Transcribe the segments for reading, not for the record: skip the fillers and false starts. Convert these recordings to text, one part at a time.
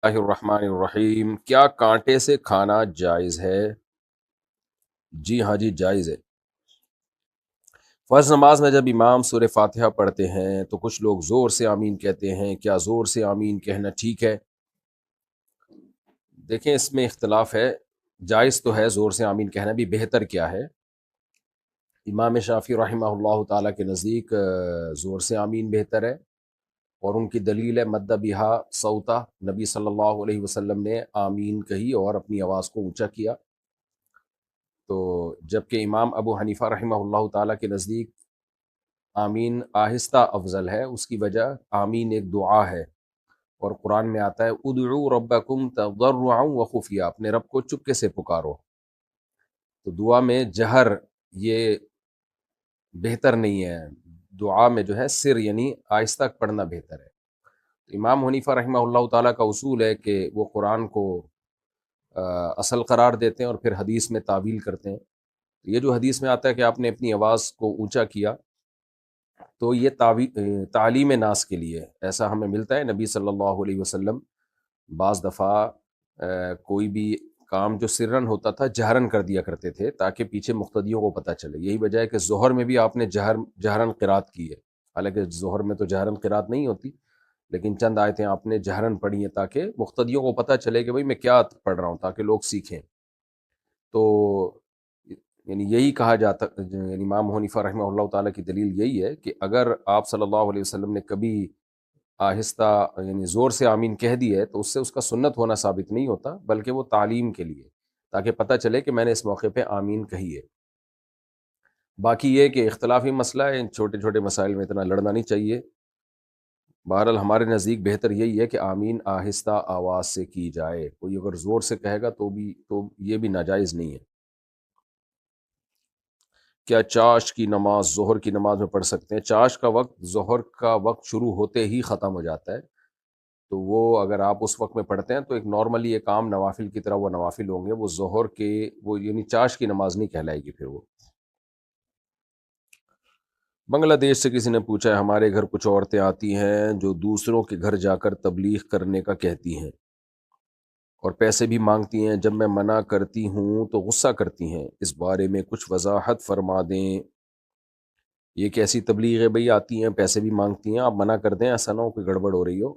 اللہ الرحمن الرحیم، کیا کانٹے سے کھانا جائز ہے؟ جی ہاں جی، جائز ہے۔ فرض نماز میں جب امام سورہ فاتحہ پڑھتے ہیں تو کچھ لوگ زور سے آمین کہتے ہیں، کیا زور سے آمین کہنا ٹھیک ہے؟ دیکھیں، اس میں اختلاف ہے۔ جائز تو ہے، زور سے آمین کہنا بھی بہتر کیا ہے۔ امام شافعی رحمہ اللہ تعالیٰ کے نزدیک زور سے آمین بہتر ہے، اور ان کی دلیل ہے مد بہا صوتا، نبی صلی اللہ علیہ وسلم نے آمین کہی اور اپنی آواز کو اونچا کیا۔ تو جبکہ امام ابو حنیفہ رحمہ اللہ تعالیٰ کے نزدیک آمین آہستہ افضل ہے، اس کی وجہ آمین ایک دعا ہے، اور قرآن میں آتا ہے ادعوا ربکم تضرعا وخفیہ، اپنے رب کو چپکے سے پکارو۔ تو دعا میں جہر یہ بہتر نہیں ہے، دعا میں جو ہے سر یعنی آہستہ پڑھنا بہتر ہے۔ تو امام حنیفہ رحمہ اللہ تعالیٰ کا اصول ہے کہ وہ قرآن کو اصل قرار دیتے ہیں اور پھر حدیث میں تعویل کرتے ہیں۔ یہ جو حدیث میں آتا ہے کہ آپ نے اپنی آواز کو اونچا کیا، تو یہ تعلیم ناس کے لیے ایسا ہمیں ملتا ہے۔ نبی صلی اللہ علیہ وسلم بعض دفعہ کوئی بھی کام جو سرن ہوتا تھا جہرن کر دیا کرتے تھے تاکہ پیچھے مقتدیوں کو پتہ چلے۔ یہی وجہ ہے کہ ظہر میں بھی آپ نے جہرن قرات کی ہے، حالانکہ ظہر میں تو جہرن قرات نہیں ہوتی، لیکن چند آیتیں آپ نے جہرن پڑھی ہیں تاکہ مقتدیوں کو پتہ چلے کہ بھئی میں کیا پڑھ رہا ہوں، تاکہ لوگ سیکھیں۔ تو یعنی یہی کہا جاتا، یعنی امام حنیفہ رحمہ اللہ تعالیٰ کی دلیل یہی ہے کہ اگر آپ صلی اللہ علیہ وسلم نے کبھی آہستہ یعنی زور سے آمین کہہ دی ہے تو اس سے اس کا سنت ہونا ثابت نہیں ہوتا، بلکہ وہ تعلیم کے لیے، تاکہ پتہ چلے کہ میں نے اس موقع پہ آمین کہی ہے۔ باقی یہ کہ اختلافی مسئلہ ہے، ان چھوٹے چھوٹے مسائل میں اتنا لڑنا نہیں چاہیے۔ بہرحال ہمارے نزدیک بہتر یہی ہے کہ آمین آہستہ آواز سے کی جائے، کوئی اگر زور سے کہے گا تو یہ بھی ناجائز نہیں ہے۔ کیا چاش کی نماز ظہر کی نماز میں پڑھ سکتے ہیں؟ چاش کا وقت ظہر کا وقت شروع ہوتے ہی ختم ہو جاتا ہے، تو وہ اگر آپ اس وقت میں پڑھتے ہیں تو ایک نارملی یہ کام نوافل کی طرح وہ نوافل ہوں گے، وہ ظہر کے وہ یعنی چاش کی نماز نہیں کہلائے گی پھر وہ۔ بنگلہ دیش سے کسی نے پوچھا ہے، ہمارے گھر کچھ عورتیں آتی ہیں جو دوسروں کے گھر جا کر تبلیغ کرنے کا کہتی ہیں اور پیسے بھی مانگتی ہیں، جب میں منع کرتی ہوں تو غصہ کرتی ہیں، اس بارے میں کچھ وضاحت فرما دیں۔ یہ کیسی تبلیغ ہے بھئی؟ آتی ہیں پیسے بھی مانگتی ہیں، آپ منع کر دیں، ایسا نہ ہو کوئی گڑبڑ ہو رہی ہو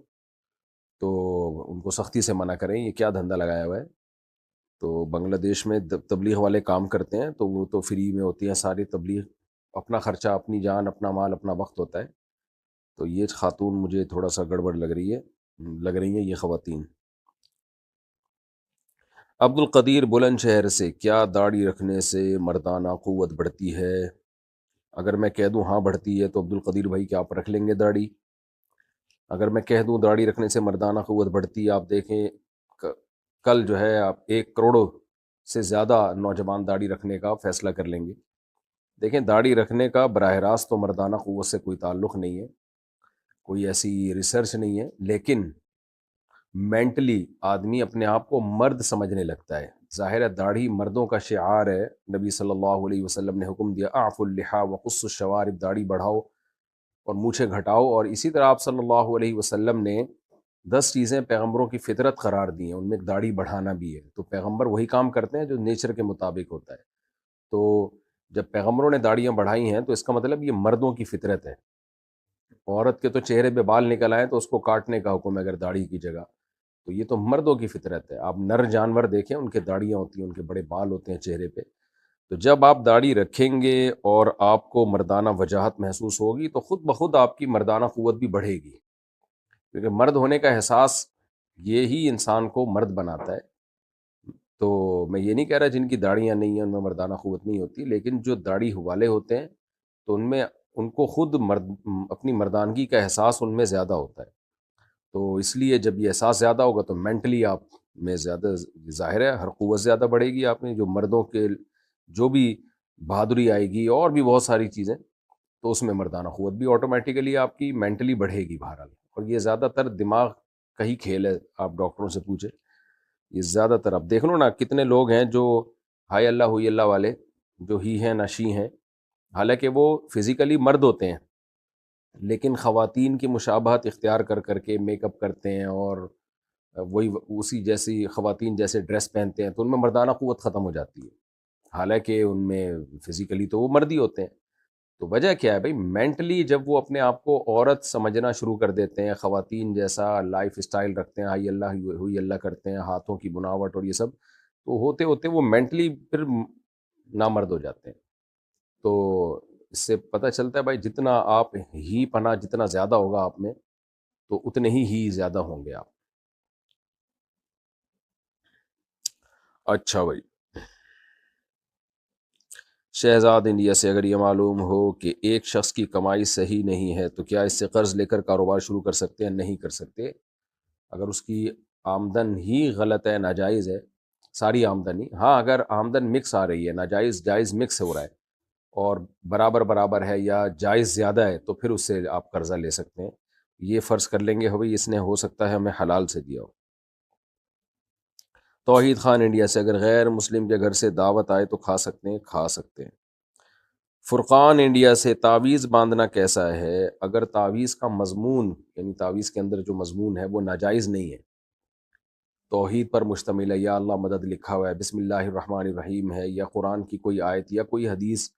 تو ان کو سختی سے منع کریں، یہ کیا دھندا لگایا ہوا ہے؟ تو بنگلہ دیش میں تبلیغ والے کام کرتے ہیں تو وہ تو فری میں ہوتی ہیں ساری تبلیغ، اپنا خرچہ، اپنی جان، اپنا مال، اپنا وقت ہوتا ہے۔ تو یہ خاتون مجھے تھوڑا سا گڑبڑ لگ رہی ہیں یہ خواتین۔ عبد القدیر بلند شہر سے، کیا داڑھی رکھنے سے مردانہ قوت بڑھتی ہے؟ اگر میں کہہ دوں ہاں بڑھتی ہے تو عبد القدیر بھائی کیا آپ رکھ لیں گے داڑھی؟ اگر میں کہہ دوں داڑھی رکھنے سے مردانہ قوت بڑھتی ہے، آپ دیکھیں کل جو ہے آپ 1 کروڑ سے زیادہ نوجوان داڑھی رکھنے کا فیصلہ کر لیں گے۔ دیکھیں، داڑھی رکھنے کا براہ راست تو مردانہ قوت سے کوئی تعلق نہیں ہے، کوئی ایسی ریسرچ نہیں ہے، لیکن مینٹلی آدمی اپنے آپ کو مرد سمجھنے لگتا ہے۔ ظاہر ہے داڑھی مردوں کا شعار ہے، نبی صلی اللہ علیہ وسلم نے حکم دیا اعفوا اللحیٰ وقصوا الشوارب، داڑھی بڑھاؤ اور مونچھیں گھٹاؤ، اور اسی طرح آپ صلی اللہ علیہ وسلم نے 10 چیزیں پیغمبروں کی فطرت قرار دی ہیں، ان میں داڑھی بڑھانا بھی ہے۔ تو پیغمبر وہی کام کرتے ہیں جو نیچر کے مطابق ہوتا ہے۔ تو جب پیغمبروں نے داڑیاں بڑھائی ہیں تو اس کا مطلب یہ مردوں کی فطرت ہے۔ عورت کے تو چہرے پہ بال نکل آئے تو اس کو کاٹنے کا حکم ہے اگر داڑھی کی جگہ، تو یہ تو مردوں کی فطرت ہے۔ آپ نر جانور دیکھیں، ان کے داڑیاں ہوتی ہیں، ان کے بڑے بال ہوتے ہیں چہرے پہ۔ تو جب آپ داڑھی رکھیں گے اور آپ کو مردانہ وجاہت محسوس ہوگی تو خود بخود آپ کی مردانہ قوت بھی بڑھے گی، کیونکہ مرد ہونے کا احساس یہی انسان کو مرد بناتا ہے۔ تو میں یہ نہیں کہہ رہا جن کی داڑیاں نہیں ہیں ان میں مردانہ قوت نہیں ہوتی، لیکن جو داڑھی والے ہوتے ہیں تو ان کو خود اپنی مردانگی کا احساس ان میں زیادہ ہوتا ہے۔ تو اس لیے جب یہ احساس زیادہ ہوگا تو مینٹلی آپ میں زیادہ، ظاہر ہے ہر قوت زیادہ بڑھے گی آپ میں، جو مردوں کے جو بھی بہادری آئے گی اور بھی بہت ساری چیزیں، تو اس میں مردانہ قوت بھی آٹومیٹیکلی آپ کی مینٹلی بڑھے گی بہرحال۔ اور یہ زیادہ تر دماغ کا ہی کھیل ہے، آپ ڈاکٹروں سے پوچھیں، یہ زیادہ تر آپ دیکھ لو نا، کتنے لوگ ہیں جو ہائی اللہ ہوئی اللہ والے، جو ہی ہیں نہ شی ہیں، حالانکہ وہ فزیکلی مرد ہوتے ہیں لیکن خواتین کی مشابہت اختیار کر کے میک اپ کرتے ہیں اور وہی اسی جیسی خواتین جیسے ڈریس پہنتے ہیں تو ان میں مردانہ قوت ختم ہو جاتی ہے، حالانکہ ان میں فزیکلی تو وہ مرد ہی ہوتے ہیں۔ تو وجہ کیا ہے بھائی؟ مینٹلی جب وہ اپنے آپ کو عورت سمجھنا شروع کر دیتے ہیں، خواتین جیسا لائف اسٹائل رکھتے ہیں، ہائی اللہ ہوئی اللہ کرتے ہیں، ہاتھوں کی بناوٹ اور یہ سب، تو ہوتے ہوتے وہ مینٹلی پھر نامرد ہو جاتے ہیں۔ تو اس سے پتہ چلتا ہے بھائی جتنا آپ ہی پناہ جتنا زیادہ ہوگا آپ میں، تو اتنے ہی زیادہ ہوں گے آپ۔ اچھا بھائی، شہزاد انڈیا سے، اگر یہ معلوم ہو کہ ایک شخص کی کمائی صحیح نہیں ہے تو کیا اس سے قرض لے کر کاروبار شروع کر سکتے ہیں؟ نہیں کر سکتے۔ اگر اس کی آمدن ہی غلط ہے، ناجائز ہے، ساری آمدن ہی، ہاں اگر آمدن مکس آ رہی ہے، ناجائز جائز مکس ہو رہا ہے اور برابر برابر ہے یا جائز زیادہ ہے، تو پھر اس سے آپ قرضہ لے سکتے ہیں۔ یہ فرض کر لیں گے بھائی اس نے ہو سکتا ہے ہمیں حلال سے دیا ہو۔ توحید خان انڈیا سے، اگر غیر مسلم کے گھر سے دعوت آئے تو کھا سکتے ہیں؟ کھا سکتے ہیں۔ فرقان انڈیا سے، تعویذ باندھنا کیسا ہے؟ اگر تعویذ کا مضمون یعنی تعویذ کے اندر جو مضمون ہے وہ ناجائز نہیں ہے، توحید پر مشتمل ہے، یا اللہ مدد لکھا ہوا ہے، بسم اللہ الرحمن الرحیم ہے، یا قرآن کی کوئی آیت یا کوئی حدیث،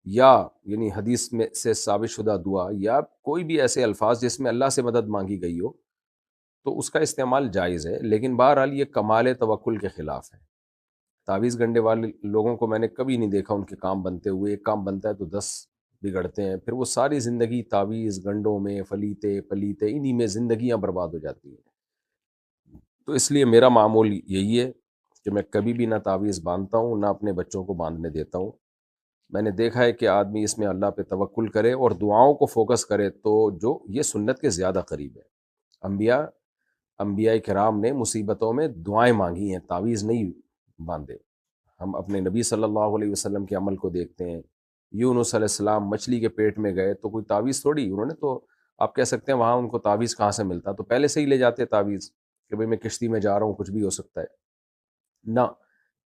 یا یعنی حدیث میں سے ثابت شدہ دعا، یا کوئی بھی ایسے الفاظ جس میں اللہ سے مدد مانگی گئی ہو، تو اس کا استعمال جائز ہے، لیکن بہرحال یہ کمال توکل کے خلاف ہے۔ تعویذ گنڈے والے لوگوں کو میں نے کبھی نہیں دیکھا ان کے کام بنتے ہوئے، ایک کام بنتا ہے تو 10 بگڑتے ہیں، پھر وہ ساری زندگی تعویذ گنڈوں میں فلیتے پلیتے انہی میں زندگیاں برباد ہو جاتی ہیں۔ تو اس لیے میرا معمول یہی ہے کہ میں کبھی بھی نہ تعویذ باندھتا ہوں نہ اپنے بچوں کو باندھنے دیتا ہوں۔ میں نے دیکھا ہے کہ آدمی اس میں اللہ پہ توکل کرے اور دعاؤں کو فوکس کرے تو جو یہ سنت کے زیادہ قریب ہے۔ انبیاء کرام نے مصیبتوں میں دعائیں مانگی ہیں، تعویذ نہیں باندھے۔ ہم اپنے نبی صلی اللہ علیہ وسلم کے عمل کو دیکھتے ہیں، یونس علیہ السلام مچھلی کے پیٹ میں گئے تو کوئی تعویذ تھوڑی، انہوں نے تو، آپ کہہ سکتے ہیں وہاں ان کو تعویذ کہاں سے ملتا، تو پہلے سے ہی لے جاتے تعویذ کہ بھئی میں کشتی میں جا رہا ہوں، کچھ بھی ہو سکتا ہے۔ نہ،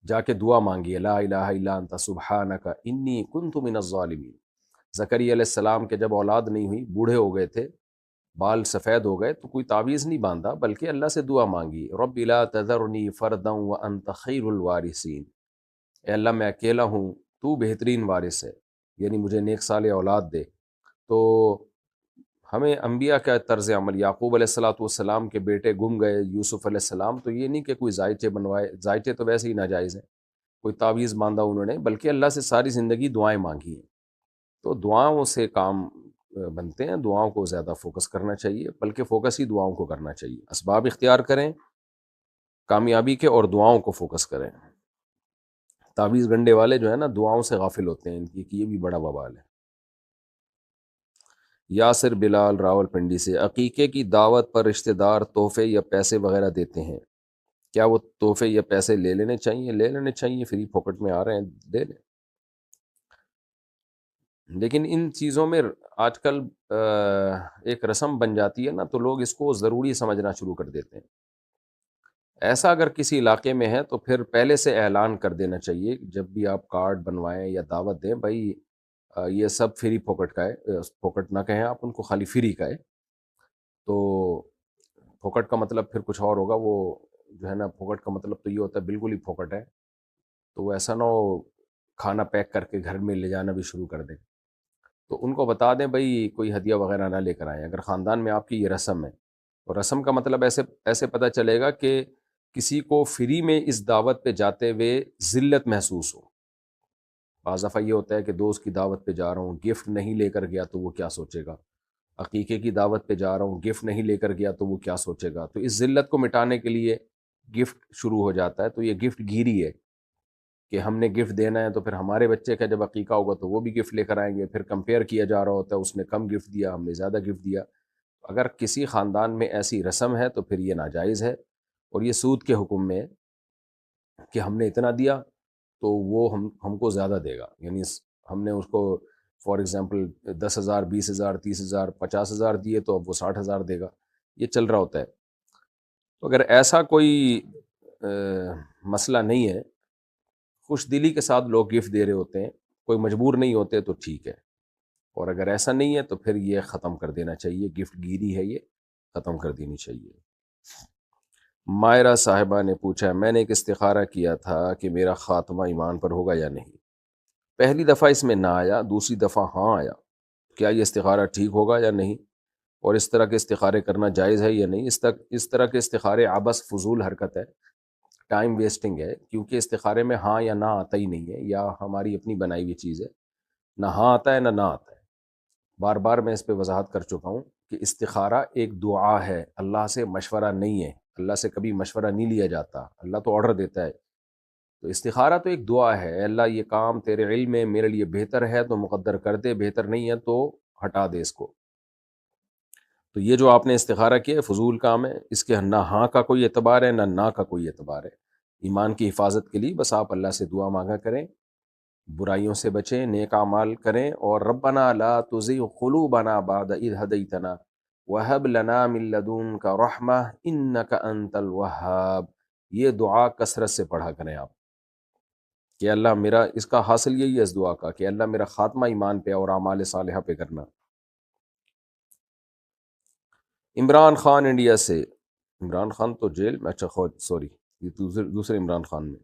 جا کے دعا مانگی، لا الہ الا انت سبحانک انی کنت من الظالمین۔ زکریا علیہ السلام کے جب اولاد نہیں ہوئی، بوڑھے ہو گئے تھے، بال سفید ہو گئے، تو کوئی تعویذ نہیں باندھا بلکہ اللہ سے دعا مانگی، رب لا تذرنی فردا وانت خیر الوارثین، اے اللہ میں اکیلا ہوں، تو بہترین وارث ہے، یعنی مجھے نیک صالح اولاد دے۔ تو ہمیں انبیاء کا طرز عمل، یعقوب علیہ والسلام کے بیٹے گم گئے، یوسف علیہ السلام، تو یہ نہیں کہ کوئی ذائچے بنوائے، ذائچے تو ویسے ہی ناجائز ہیں، کوئی تعویذ باندھا انہوں نے، بلکہ اللہ سے ساری زندگی دعائیں مانگی ہیں۔ تو دعاؤں سے کام بنتے ہیں، دعاؤں کو زیادہ فوکس کرنا چاہیے، بلکہ فوکس ہی دعاؤں کو کرنا چاہیے، اسباب اختیار کریں کامیابی کے اور دعاؤں کو فوکس کریں۔ تعویذ گنڈے والے جو ہیں نا دعاؤں سے غافل ہوتے ہیں، ان کی کہ یہ بھی بڑا وبال ہے۔ یاسر بلال راول پنڈی سے، عقیقے کی دعوت پر رشتہ دار تحفے یا پیسے وغیرہ دیتے ہیں، کیا وہ تحفے یا پیسے لے لینے چاہیے؟ لے لینے چاہیے، فری پاکٹ میں آ رہے ہیں، دے لیں۔ لیکن ان چیزوں میں آج کل ایک رسم بن جاتی ہے نا، تو لوگ اس کو ضروری سمجھنا شروع کر دیتے ہیں۔ ایسا اگر کسی علاقے میں ہے تو پھر پہلے سے اعلان کر دینا چاہیے، جب بھی آپ کارڈ بنوائیں یا دعوت دیں، بھائی یہ سب فری پاکٹ کا ہے، پاکٹ نہ کہیں آپ ان کو، خالی فری کا ہے۔ تو پھوکٹ کا مطلب پھر کچھ اور ہوگا، وہ جو ہے نا پھوکٹ کا مطلب تو یہ ہوتا ہے بالکل ہی پھوکٹ ہے، تو وہ ایسا نہ ہو کھانا پیک کر کے گھر میں لے جانا بھی شروع کر دیں۔ تو ان کو بتا دیں بھائی کوئی ہدیہ وغیرہ نہ لے کر آئیں، اگر خاندان میں آپ کی یہ رسم ہے، اور رسم کا مطلب ایسے پتہ چلے گا کہ کسی کو فری میں اس دعوت پہ جاتے ہوئے ذلت محسوس ہو۔ بعض دفعہ یہ ہوتا ہے کہ دوست کی دعوت پہ جا رہا ہوں، گفٹ نہیں لے کر گیا تو وہ کیا سوچے گا، عقیقے کی دعوت پہ جا رہا ہوں، گفٹ نہیں لے کر گیا تو وہ کیا سوچے گا، تو اس ذلت کو مٹانے کے لیے گفٹ شروع ہو جاتا ہے۔ تو یہ گفٹ گیری ہے کہ ہم نے گفٹ دینا ہے، تو پھر ہمارے بچے کا جب عقیقہ ہوگا تو وہ بھی گفٹ لے کر آئیں گے، پھر کمپیئر کیا جا رہا ہوتا ہے، اس نے کم گفٹ دیا، ہم نے زیادہ گفٹ دیا۔ اگر کسی خاندان میں ایسی رسم ہے تو پھر یہ ناجائز ہے، اور یہ سود کے حکم میں ہے کہ ہم نے اتنا دیا تو وہ ہم کو زیادہ دے گا، یعنی ہم نے اس کو فار ایگزامپل 10,000 20,000 30,000 50,000 دیے تو اب وہ 60,000 دے گا، یہ چل رہا ہوتا ہے۔ تو اگر ایسا کوئی مسئلہ نہیں ہے، خوش دلی کے ساتھ لوگ گفٹ دے رہے ہوتے ہیں، کوئی مجبور نہیں ہوتے، تو ٹھیک ہے، اور اگر ایسا نہیں ہے تو پھر یہ ختم کر دینا چاہیے، گفٹ گیری ہے یہ ختم کر دینی چاہیے۔ مائرہ صاحبہ نے پوچھا میں نے ایک استخارہ کیا تھا کہ میرا خاتمہ ایمان پر ہوگا یا نہیں، پہلی دفعہ اس میں نہ آیا، دوسری دفعہ ہاں آیا، کیا یہ استخارہ ٹھیک ہوگا یا نہیں، اور اس طرح کے استخارے کرنا جائز ہے یا نہیں؟ اس طرح کے استخارے عبث فضول حرکت ہے، ٹائم ویسٹنگ ہے، کیونکہ استخارے میں ہاں یا نہ آتا ہی نہیں ہے، یا ہماری اپنی بنائی ہوئی چیز ہے، نہ ہاں آتا ہے نہ آتا ہے۔ بار بار میں اس پہ وضاحت کر چکا ہوں کہ استخارہ ایک دعا ہے، اللہ سے مشورہ نہیں ہے، اللہ سے کبھی مشورہ نہیں لیا جاتا، اللہ تو آرڈر دیتا ہے۔ تو استخارہ تو ایک دعا ہے، اے اللہ یہ کام تیرے علم میں میرے لیے بہتر ہے تو مقدر کر دے، بہتر نہیں ہے تو ہٹا دے اس کو۔ تو یہ جو آپ نے استخارہ کیا ہے فضول کام ہے، اس کے نہ ہاں کا کوئی اعتبار ہے نہ کا کوئی اعتبار ہے۔ ایمان کی حفاظت کے لیے بس آپ اللہ سے دعا مانگا کریں، برائیوں سے بچیں، نیک اعمال کریں، اور ربنا لا تزغ قلوبنا بعد اذ ہدیتنا وہب لنا من لدنک رحمہ انک انت الوہاب۔ یہ دعا کثرت سے پڑھا کریں آپ کہ اللہ میرا، اس کا حاصل یہی ہے اس دعا کا کہ اللہ میرا خاتمہ ایمان پہ اور اعمال صالحہ پہ کرنا۔ عمران خان انڈیا سے، عمران خان تو جیل میں، اچھا سوری، یہ دوسرے عمران خان میں،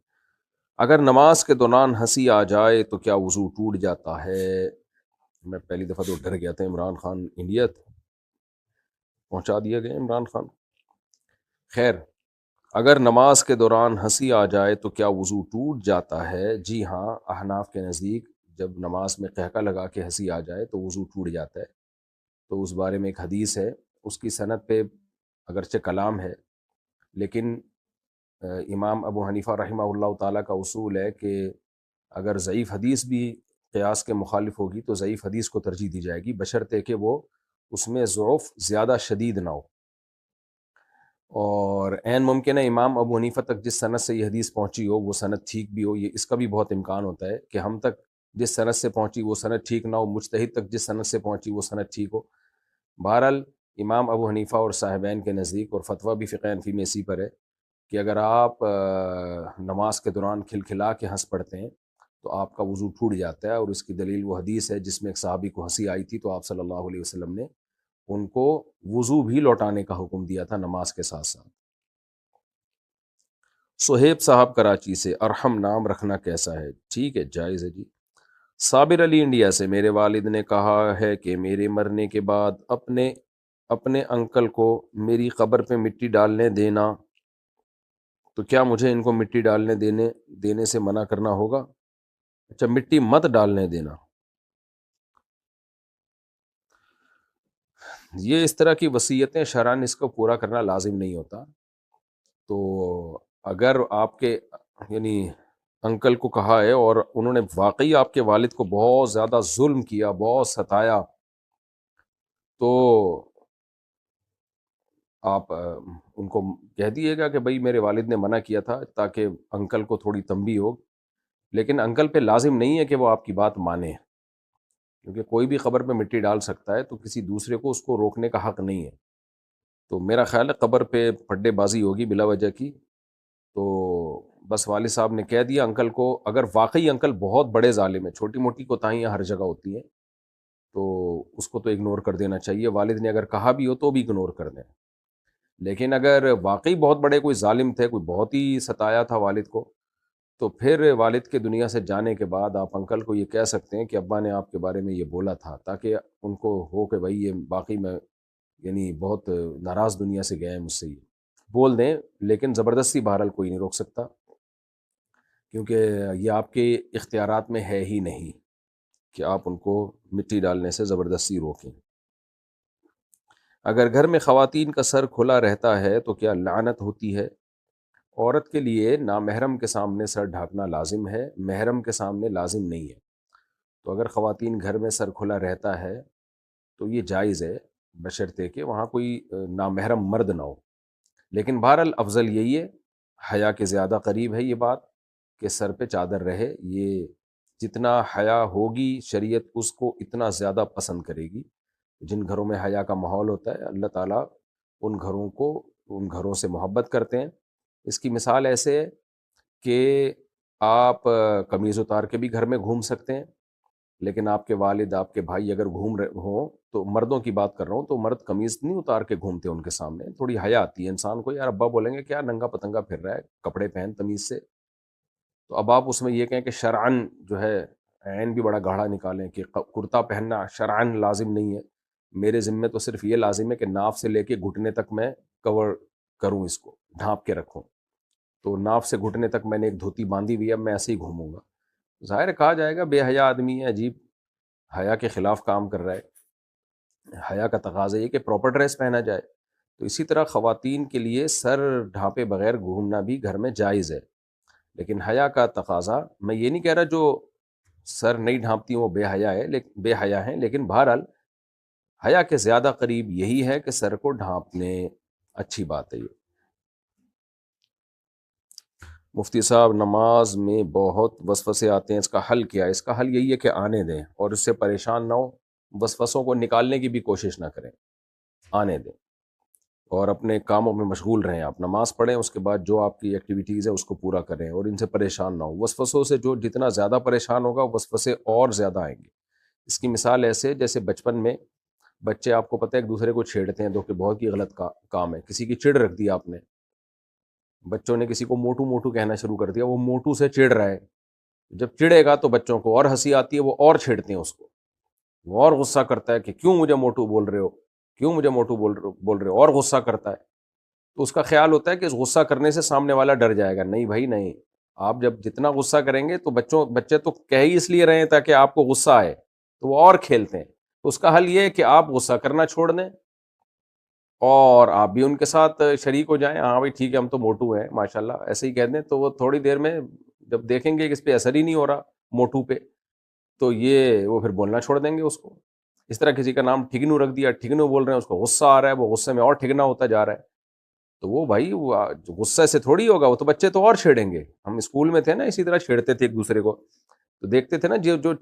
اگر نماز کے دوران ہنسی آ جائے تو کیا وضو ٹوٹ جاتا ہے؟ میں پہلی دفعہ تو ڈر گیا تھا، عمران خان انڈیا پہنچا دیا گیا عمران خان۔ خیر، اگر نماز کے دوران ہنسی آ جائے تو کیا وضو ٹوٹ جاتا ہے؟ جی ہاں، احناف کے نزدیک جب نماز میں قہقہ لگا کے ہنسی آ جائے تو وضو ٹوٹ جاتا ہے۔ تو اس بارے میں ایک حدیث ہے، اس کی سند پہ اگرچہ کلام ہے، لیکن امام ابو حنیفہ رحمہ اللہ تعالیٰ کا اصول ہے کہ اگر ضعیف حدیث بھی قیاس کے مخالف ہوگی تو ضعیف حدیث کو ترجیح دی جائے گی، بشرطے کہ وہ اس میں ضعف زیادہ شدید نہ ہو۔ اور عین ممکن ہے امام ابو حنیفہ تک جس سند سے یہ حدیث پہنچی ہو وہ سند ٹھیک بھی ہو، یہ اس کا بھی بہت امکان ہوتا ہے کہ ہم تک جس سند سے پہنچی وہ سند ٹھیک نہ ہو، مجتہد تک جس سند سے پہنچی وہ سند ٹھیک ہو۔ بہرحال امام ابو حنیفہ اور صاحبین کے نزدیک، اور فتویٰ بھی فقہ حنفی میں اسی پر ہے، کہ اگر آپ نماز کے دوران کھلکھلا کے ہنس پڑتے ہیں تو آپ کا وضو ٹوٹ جاتا ہے، اور اس کی دلیل وہ حدیث ہے جس میں ایک صحابی کو ہنسی آئی تھی تو آپ صلی اللہ علیہ وسلم نے ان کو وضو بھی لوٹانے کا حکم دیا تھا نماز کے ساتھ ساتھ۔ سہیب صاحب کراچی سے، ارحم نام رکھنا کیسا ہے؟ ٹھیک ہے، جائز ہے جی۔ صابر علی انڈیا سے، میرے والد نے کہا ہے کہ میرے مرنے کے بعد اپنے انکل کو میری قبر پہ مٹی ڈالنے دینا، تو کیا مجھے ان کو مٹی ڈالنے دینے سے منع کرنا ہوگا؟ اچھا، مٹی مت ڈالنے دینا، یہ اس طرح کی وصیتیں شرعاً اس کو پورا کرنا لازم نہیں ہوتا۔ تو اگر آپ کے یعنی انکل کو کہا ہے اور انہوں نے واقعی آپ کے والد کو بہت زیادہ ظلم کیا، بہت ستایا، تو آپ ان کو کہہ دیے گا کہ بھائی میرے والد نے منع کیا تھا، تاکہ انکل کو تھوڑی تنبیہ ہو، لیکن انکل پہ لازم نہیں ہے کہ وہ آپ کی بات مانے، کیونکہ کوئی بھی قبر پہ مٹی ڈال سکتا ہے تو کسی دوسرے کو اس کو روکنے کا حق نہیں ہے۔ تو میرا خیال ہے قبر پہ پھڈے بازی ہوگی بلا وجہ کی، تو بس والد صاحب نے کہہ دیا انکل کو، اگر واقعی انکل بہت بڑے ظالم ہیں، چھوٹی موٹی کوتاہیاں ہر جگہ ہوتی ہیں، تو اس کو تو اگنور کر دینا چاہیے، والد نے اگر کہا بھی ہو تو بھی اگنور کر دیں۔ لیکن اگر واقعی بہت بڑے کوئی ظالم تھے، کوئی بہت ہی ستایا تھا والد کو، تو پھر والد کے دنیا سے جانے کے بعد آپ انکل کو یہ کہہ سکتے ہیں کہ ابا نے آپ کے بارے میں یہ بولا تھا، تاکہ ان کو ہو کہ بھائی یہ باقی میں یعنی بہت ناراض دنیا سے گئے ہیں مجھ سے، یہ بول دیں، لیکن زبردستی بہرحال کوئی نہیں روک سکتا، کیونکہ یہ آپ کے اختیارات میں ہے ہی نہیں کہ آپ ان کو مٹی ڈالنے سے زبردستی روکیں۔ اگر گھر میں خواتین کا سر کھلا رہتا ہے تو کیا لعنت ہوتی ہے؟ عورت کے لیے نامحرم کے سامنے سر ڈھانپنا لازم ہے، محرم کے سامنے لازم نہیں ہے۔ تو اگر خواتین گھر میں سر کھلا رہتا ہے تو یہ جائز ہے، بشرطے کہ وہاں کوئی نامحرم مرد نہ ہو، لیکن بہرحال افضل یہی ہے، حیا کے زیادہ قریب ہے یہ بات کہ سر پہ چادر رہے، یہ جتنا حیا ہوگی شریعت اس کو اتنا زیادہ پسند کرے گی۔ جن گھروں میں حیا کا ماحول ہوتا ہے اللہ تعالیٰ ان گھروں سے محبت کرتے ہیں۔ اس کی مثال ایسے ہے کہ آپ قمیض اتار کے بھی گھر میں گھوم سکتے ہیں، لیکن آپ کے والد آپ کے بھائی اگر گھوم رہے ہوں تو مردوں کی بات کر رہا ہوں، تو مرد قمیض نہیں اتار کے گھومتے ان کے سامنے، تھوڑی حیا آتی ہے انسان کو، یار ابا بولیں گے کیا ننگا پتنگا پھر رہا ہے، کپڑے پہن تمیز سے. تو اب آپ اس میں یہ کہیں کہ شرعن جو ہے عین بھی بڑا گاڑھا نکالیں کہ کرتا پہننا شرعن لازم نہیں ہے، میرے ذمے تو صرف یہ لازم ہے کہ ناف سے لے کے گھٹنے تک میں کور کروں، اس کو ڈھانپ کے رکھوں. تو ناف سے گھٹنے تک میں نے ایک دھوتی باندھی ہوئی ہے، اب میں ایسے ہی گھوموں گا. ظاہر ہے کہا جائے گا بے حیا آدمی ہے، عجیب حیا کے خلاف کام کر رہا ہے. حیا کا تقاضا یہ کہ پراپر ڈریس پہنا جائے. تو اسی طرح خواتین کے لیے سر ڈھانپے بغیر گھومنا بھی گھر میں جائز ہے، لیکن حیا کا تقاضا، میں یہ نہیں کہہ رہا جو سر نہیں ڈھانپتی وہ بے حیا ہے، بے حیا ہیں، لیکن بہرحال حیا کے زیادہ قریب یہی ہے کہ سر کو ڈھانپنے. اچھی بات ہے یہ. مفتی صاحب نماز میں بہت وسوسے آتے ہیں، اس کا حل کیا ہے؟ اس کا حل یہی ہے کہ آنے دیں اور اس سے پریشان نہ ہو، وسوسوں کو نکالنے کی بھی کوشش نہ کریں، آنے دیں اور اپنے کاموں میں مشغول رہیں. آپ نماز پڑھیں، اس کے بعد جو آپ کی ایکٹیویٹیز ہیں اس کو پورا کریں اور ان سے پریشان نہ ہو. وسوسوں سے جو جتنا زیادہ پریشان ہوگا وسوسے اور زیادہ آئیں گے. اس کی مثال ایسے جیسے بچپن میں بچے آپ کو پتہ ہے ایک دوسرے کو چھیڑتے ہیں، جو کہ بہت ہی غلط کام ہے. کسی کی چڑ رکھ دی آپ نے، بچوں نے کسی کو موٹو موٹو کہنا شروع کر دیا، وہ موٹو سے چڑ رہا ہے. جب چڑے گا تو بچوں کو اور ہنسی آتی ہے، وہ اور چھیڑتے ہیں اس کو، وہ اور غصہ کرتا ہے کہ کیوں مجھے موٹو بول رہے ہو، کیوں مجھے موٹو بول رہے ہو، اور غصہ کرتا ہے. تو اس کا خیال ہوتا ہے کہ اس غصہ کرنے سے سامنے والا ڈر جائے گا. نہیں بھائی نہیں، آپ جب جتنا غصہ کریں گے تو بچے تو کہہ ہی اس لیے رہے ہیں تاکہ آپ کو غصہ آئے، تو وہ اور کھیلتے ہیں. تو اس کا حل یہ ہے کہ آپ غصہ کرنا چھوڑ دیں اور آپ بھی ان کے ساتھ شریک ہو جائیں. ہاں بھائی ٹھیک ہے ہم تو موٹو ہیں ماشاء اللہ، ایسے ہی کہہ دیں. تو وہ تھوڑی دیر میں جب دیکھیں گے کہ اس پہ اثر ہی نہیں ہو رہا موٹو پہ، تو یہ وہ پھر بولنا چھوڑ دیں گے اس کو. اس طرح کسی کا نام ٹھگنو رکھ دیا، ٹھگنو بول رہے ہیں، اس کو غصہ آ رہا ہے، وہ غصے میں اور ٹھگنا ہوتا جا رہا ہے. تو وہ بھائی وہ غصے سے تھوڑی ہوگا، وہ تو بچے تو اور چھیڑیں گے. ہم اسکول میں تھے نا، اسی طرح چھیڑتے تھے ایک دوسرے کو، تو دیکھتے تھے نا جو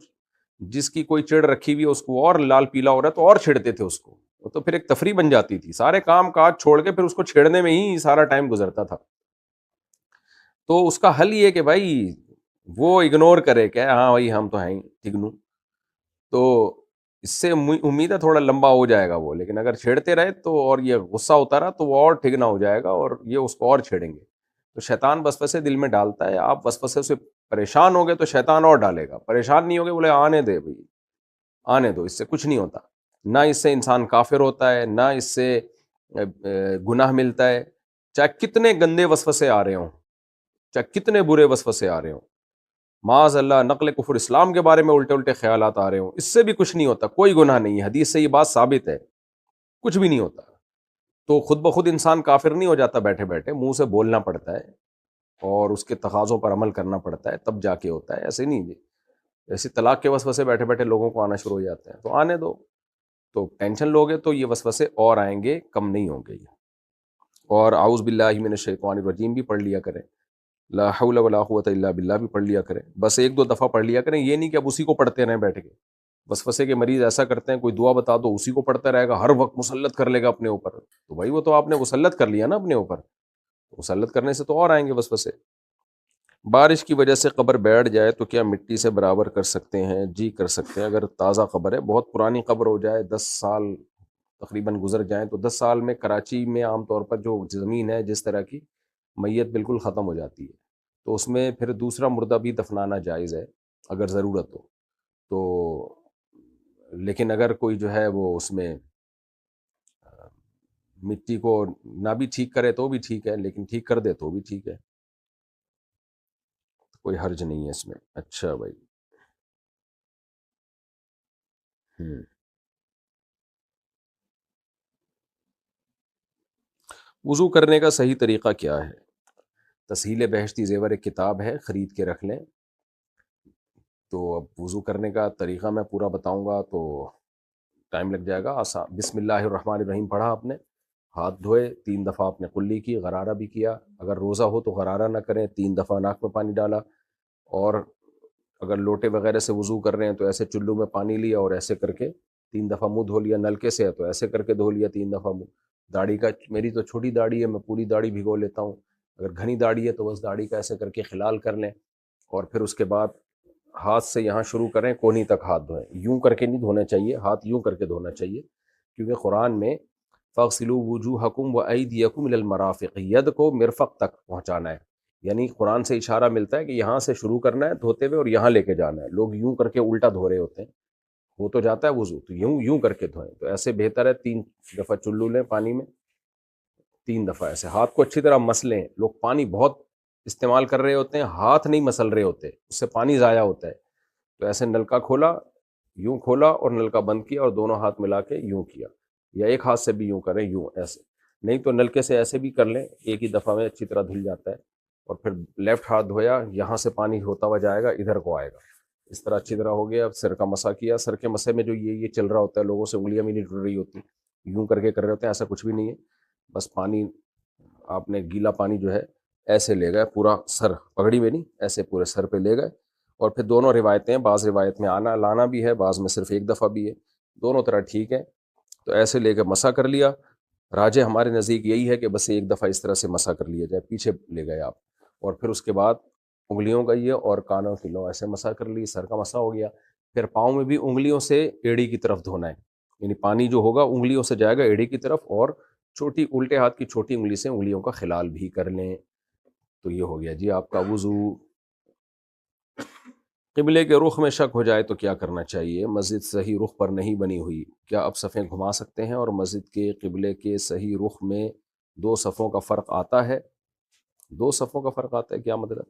جس کی کوئی چڑ رکھی ہوئی ہے اس کو اور لال پیلا ہو رہا ہے تو اور چھیڑتے تھے اس کو. وہ تو پھر ایک تفریح بن جاتی تھی، سارے کام کاج چھوڑ کے پھر اس کو چھیڑنے میں ہی سارا ٹائم گزرتا تھا. تو اس کا حل یہ کہ بھائی وہ اگنور کرے کہ ہاں بھائی ہم تو ہیں ہی ٹھگنو. تو اس سے امید ہے تھوڑا لمبا ہو جائے گا وہ، لیکن اگر چھیڑتے رہے تو اور یہ غصہ ہوتا رہا تو وہ اور ٹھگنا ہو جائے گا اور یہ اس کو اور چھیڑیں گے. تو شیطان وسوسے دل میں ڈالتا ہے، آپ وسوسے سے پریشان ہو گئے تو شیطان اور ڈالے گا. پریشان نہیں ہوگے، بولے آنے دے بھائی، آنے دو، اس سے کچھ نہیں ہوتا. نہ اس سے انسان کافر ہوتا ہے، نہ اس سے گناہ ملتا ہے. چاہے کتنے گندے وسوسے آ رہے ہوں، چاہے کتنے برے وسوسے آ رہے ہوں، معاذ اللہ نقل کفر اسلام کے بارے میں الٹے الٹے خیالات آ رہے ہوں، اس سے بھی کچھ نہیں ہوتا، کوئی گناہ نہیں ہے. حدیث سے یہ بات ثابت ہے، کچھ بھی نہیں ہوتا. تو خود بخود انسان کافر نہیں ہو جاتا، بیٹھے بیٹھے منہ سے بولنا پڑتا ہے اور اس کے تقاضوں پر عمل کرنا پڑتا ہے تب جا کے ہوتا ہے. ایسے نہیں ایسے طلاق کے وسوسے بیٹھے بیٹھے لوگوں کو آنا شروع ہو جاتے ہیں. تو آنے دو. تو ٹینشن لوگے تو یہ وسوسے اور آئیں گے، کم نہیں ہوں گے. یہ اور اعوذ باللہ من الشیطان الرجیم بھی پڑھ لیا کریں، لا حول ولا قوت الا باللہ بھی پڑھ لیا کریں. بس ایک دو دفعہ پڑھ لیا کریں، یہ نہیں کہ اب اسی کو پڑھتے رہیں بیٹھ کے. وسوسے کے مریض ایسا کرتے ہیں، کوئی دعا بتا دو اسی کو پڑھتا رہے گا، ہر وقت مسلط کر لے گا اپنے اوپر. تو بھائی وہ تو آپ نے مسلط کر لیا نا اپنے اوپر، مسلط کرنے سے تو اور آئیں گے وسوسے. بارش کی وجہ سے قبر بیٹھ جائے تو کیا مٹی سے برابر کر سکتے ہیں؟ جی کر سکتے ہیں. اگر تازہ قبر ہے، بہت پرانی قبر ہو جائے، 10 سال تقریباً گزر جائیں، تو 10 سال میں کراچی میں عام طور پر جو زمین ہے جس طرح کی، میت بالکل ختم ہو جاتی ہے. تو اس میں پھر دوسرا مردہ بھی دفنانا جائز ہے اگر ضرورت ہو تو. لیکن اگر کوئی جو ہے وہ اس میں مٹی کو نہ بھی ٹھیک کرے تو بھی ٹھیک ہے، لیکن ٹھیک کر دے تو بھی ٹھیک ہے، کوئی حرج نہیں ہے اس میں. اچھا بھائی. وضو کرنے کا صحیح طریقہ کیا ہے؟ تسہیل بہشتی زیور ایک کتاب ہے، خرید کے رکھ لیں. تو اب وضو کرنے کا طریقہ میں پورا بتاؤں گا تو ٹائم لگ جائے گا. آسان، بسم اللہ الرحمن الرحیم پڑھا آپ نے، ہاتھ دھوئے، 3 دفعہ آپ نے کلی کی، غرارہ بھی کیا. اگر روزہ ہو تو غرارہ نہ کریں، 3 دفعہ ناک میں پانی ڈالا. اور اگر لوٹے وغیرہ سے وضو کر رہے ہیں تو ایسے چلو میں پانی لیا اور ایسے کر کے 3 دفعہ منہ دھو لیا. نلکے سے ہے تو ایسے کر کے دھو لیا 3 دفعہ منہ. داڑھی کا، میری تو چھوٹی داڑھی ہے، میں پوری داڑھی بھگو لیتا ہوں. اگر گھنی داڑھی ہے تو بس داڑھی کا ایسے کر کے خلال کر لیں. اور پھر اس کے بعد ہاتھ سے یہاں شروع کریں، کونی تک ہاتھ دھوئیں، یوں کر کے نہیں دھونا چاہیے، ہاتھ یوں کر کے دھونا چاہیے، کیونکہ قرآن میں فَاغْسِلُوا وُجُوهَكُمْ وَأَيْدِيَكُمْ إِلَى الْمَرَافِقِ، ید کو مرفق تک پہنچانا ہے، یعنی قرآن سے اشارہ ملتا ہے کہ یہاں سے شروع کرنا ہے دھوتے ہوئے اور یہاں لے کے جانا ہے۔ لوگ یوں کر کے الٹا دھو رہے ہوتے ہیں، ہو تو جاتا ہے وضو تو یوں یوں کر کے دھوئیں، تو ایسے بہتر ہے 3 دفعہ چلو لیں پانی میں، 3 دفعہ ایسے ہاتھ کو اچھی طرح مس لیں۔ لوگ پانی بہت استعمال کر رہے ہوتے ہیں، ہاتھ نہیں مسل رہے ہوتے، اس سے پانی ضائع ہوتا ہے۔ تو ایسے نلکا کھولا، یوں کھولا اور نلکا بند کیا اور دونوں ہاتھ ملا کے یوں کیا، یا ایک ہاتھ سے بھی یوں کریں، یوں ایسے، نہیں تو نلکے سے ایسے بھی کر لیں، ایک ہی دفعہ میں اچھی طرح دھل جاتا ہے۔ اور پھر لیفٹ ہاتھ دھویا، یہاں سے پانی ہوتا ہوا جائے گا، ادھر کو آئے گا، اس طرح اچھی طرح ہو گیا۔ اب سر کا مسا کیا، سر کے مسے میں جو یہ چل رہا ہوتا ہے، لوگوں سے انگلیاں بھی نہیں ٹوٹ رہی ہوتی، یوں کر کے کر رہے ہوتے ہیں، ایسا کچھ بھی نہیں ہے، بس پانی آپ نے گیلا پانی جو ہے ایسے لے گئے، پورا سر، پگڑی میں نہیں، ایسے پورے سر پہ لے گئے۔ اور پھر دونوں روایتیں، بعض روایت میں آنا لانا بھی ہے، بعض میں صرف ایک دفعہ بھی ہے، دونوں طرح ٹھیک ہے۔ تو ایسے لے کے مسا کر لیا، راجے ہمارے نزدیک یہی ہے کہ بس ایک دفعہ اس طرح سے مسا کر لیا جائے، پیچھے لے گئے آپ، اور پھر اس کے بعد انگلیوں کا یہ اور کانوں کی لو ایسے مسا کر لی، سر کا مسا ہو گیا۔ پھر پاؤں میں بھی انگلیوں سے ایڑی کی طرف دھونا ہے، یعنی پانی جو ہوگا انگلیوں سے جائے گا ایڑی کی طرف، اور چھوٹی الٹے ہاتھ کی چھوٹی انگلی سے انگلیوں کا خلال بھی کر لیں۔ تو یہ ہو گیا جی آپ کا وضو۔ قبلے کے رخ میں شک ہو جائے تو کیا کرنا چاہیے؟ مسجد صحیح رخ پر نہیں بنی ہوئی، کیا اب صفیں گھما سکتے ہیں؟ اور مسجد کے قبلے کے صحیح رخ میں 2 صفوں کا فرق آتا ہے؟ 2 صفوں کا فرق آتا ہے کیا مطلب؟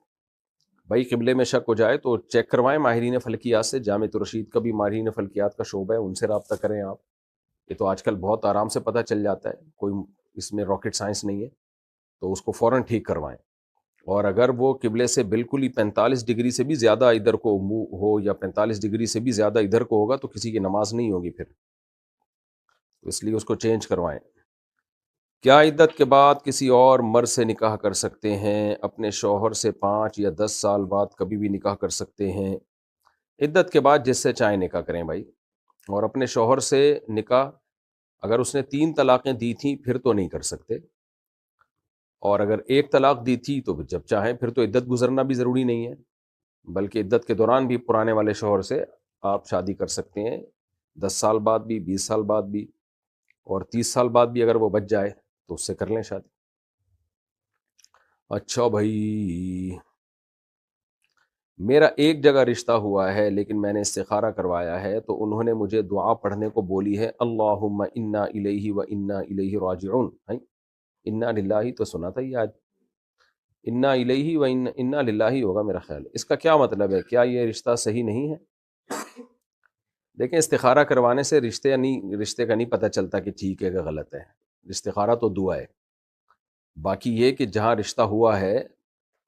بھائی قبلے میں شک ہو جائے تو چیک کروائیں ماہرین فلکیات سے، جامع رشید کا بھی ماہرین فلکیات کا شعبہ ہے، ان سے رابطہ کریں آپ، یہ تو آج کل بہت آرام سے پتہ چل جاتا ہے، کوئی اس میں راکٹ سائنس نہیں ہے، تو اس کو فوراً ٹھیک کروائیں۔ اور اگر وہ قبلے سے بالکل ہی 45 ڈگری سے بھی زیادہ ادھر کو منہ ہو، یا 45 ڈگری سے بھی زیادہ ادھر کو ہوگا، تو کسی کی نماز نہیں ہوگی پھر، تو اس لیے اس کو چینج کروائیں۔ کیا عدت کے بعد کسی اور مرد سے نکاح کر سکتے ہیں؟ اپنے شوہر سے 5 یا 10 سال بعد کبھی بھی نکاح کر سکتے ہیں۔ عدت کے بعد جس سے چاہیں نکاح کریں بھائی، اور اپنے شوہر سے نکاح اگر اس نے 3 طلاقیں دی تھیں پھر تو نہیں کر سکتے، اور اگر 1 طلاق دی تھی تو جب چاہیں، پھر تو عدت گزرنا بھی ضروری نہیں ہے، بلکہ عدت کے دوران بھی پرانے والے شوہر سے آپ شادی کر سکتے ہیں، 10 سال بعد بھی، 20 سال بعد بھی، اور 30 سال بعد بھی اگر وہ بچ جائے تو اس سے کر لیں شادی۔ اچھا بھائی، میرا ایک جگہ رشتہ ہوا ہے لیکن میں نے استخارہ کروایا ہے، تو انہوں نے مجھے دعا پڑھنے کو بولی ہے، اللہم انا الیہ و انا الیہ راجعون۔ انا للہ تو سنا تھا، یہ آج انا الیہ و انا للہ ہوگا میرا خیال، اس کا کیا مطلب ہے؟ کیا یہ رشتہ صحیح نہیں ہے؟ دیکھیں استخارہ کروانے سے رشتے کا نہیں پتہ چلتا کہ ٹھیک ہے کہ غلط ہے، استخارہ تو دعا ہے، باقی یہ کہ جہاں رشتہ ہوا ہے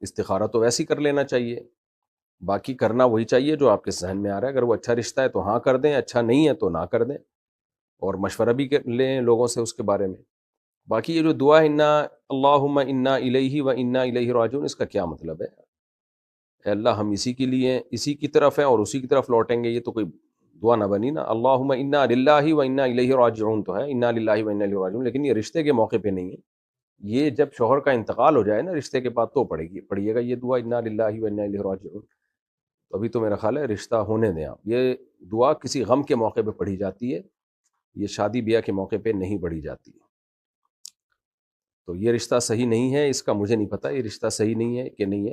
استخارہ تو ویسے ہی کر لینا چاہیے، باقی کرنا وہی چاہیے جو آپ کے ذہن میں آ رہا ہے، اگر وہ اچھا رشتہ ہے تو ہاں کر دیں، اچھا نہیں ہے تو نہ کر دیں، اور مشورہ بھی لیں لوگوں سے اس کے بارے میں۔ باقی یہ جو دعا ہے انا اللہم انا الیہ و انا الیہ راجعون، اس کا کیا مطلب ہے؟ اے اللہ ہم اسی کے لیے، اسی کی طرف ہیں اور اسی کی طرف لوٹیں گے، یہ تو کوئی دعا نہ بنی نا۔ اللہم انا للہ و انا الیہ راجعون تو ہے، انا للہ و انا الیہ راجعون، لیکن یہ رشتے کے موقع پہ نہیں ہے، یہ جب شوہر کا انتقال ہو جائے نا رشتے کے بعد تو پڑھیے گا یہ دعا انا للہ و انا الیہ راجعون۔ تو ابھی تو میرا خیال ہے رشتہ ہونے دیں آپ، یہ دعا کسی غم کے موقع پہ پڑھی جاتی ہے، یہ شادی بیاہ کے موقع پہ نہیں پڑھی جاتی، تو یہ رشتہ صحیح نہیں ہے، اس کا مجھے نہیں پتہ یہ رشتہ صحیح نہیں ہے کہ نہیں ہے،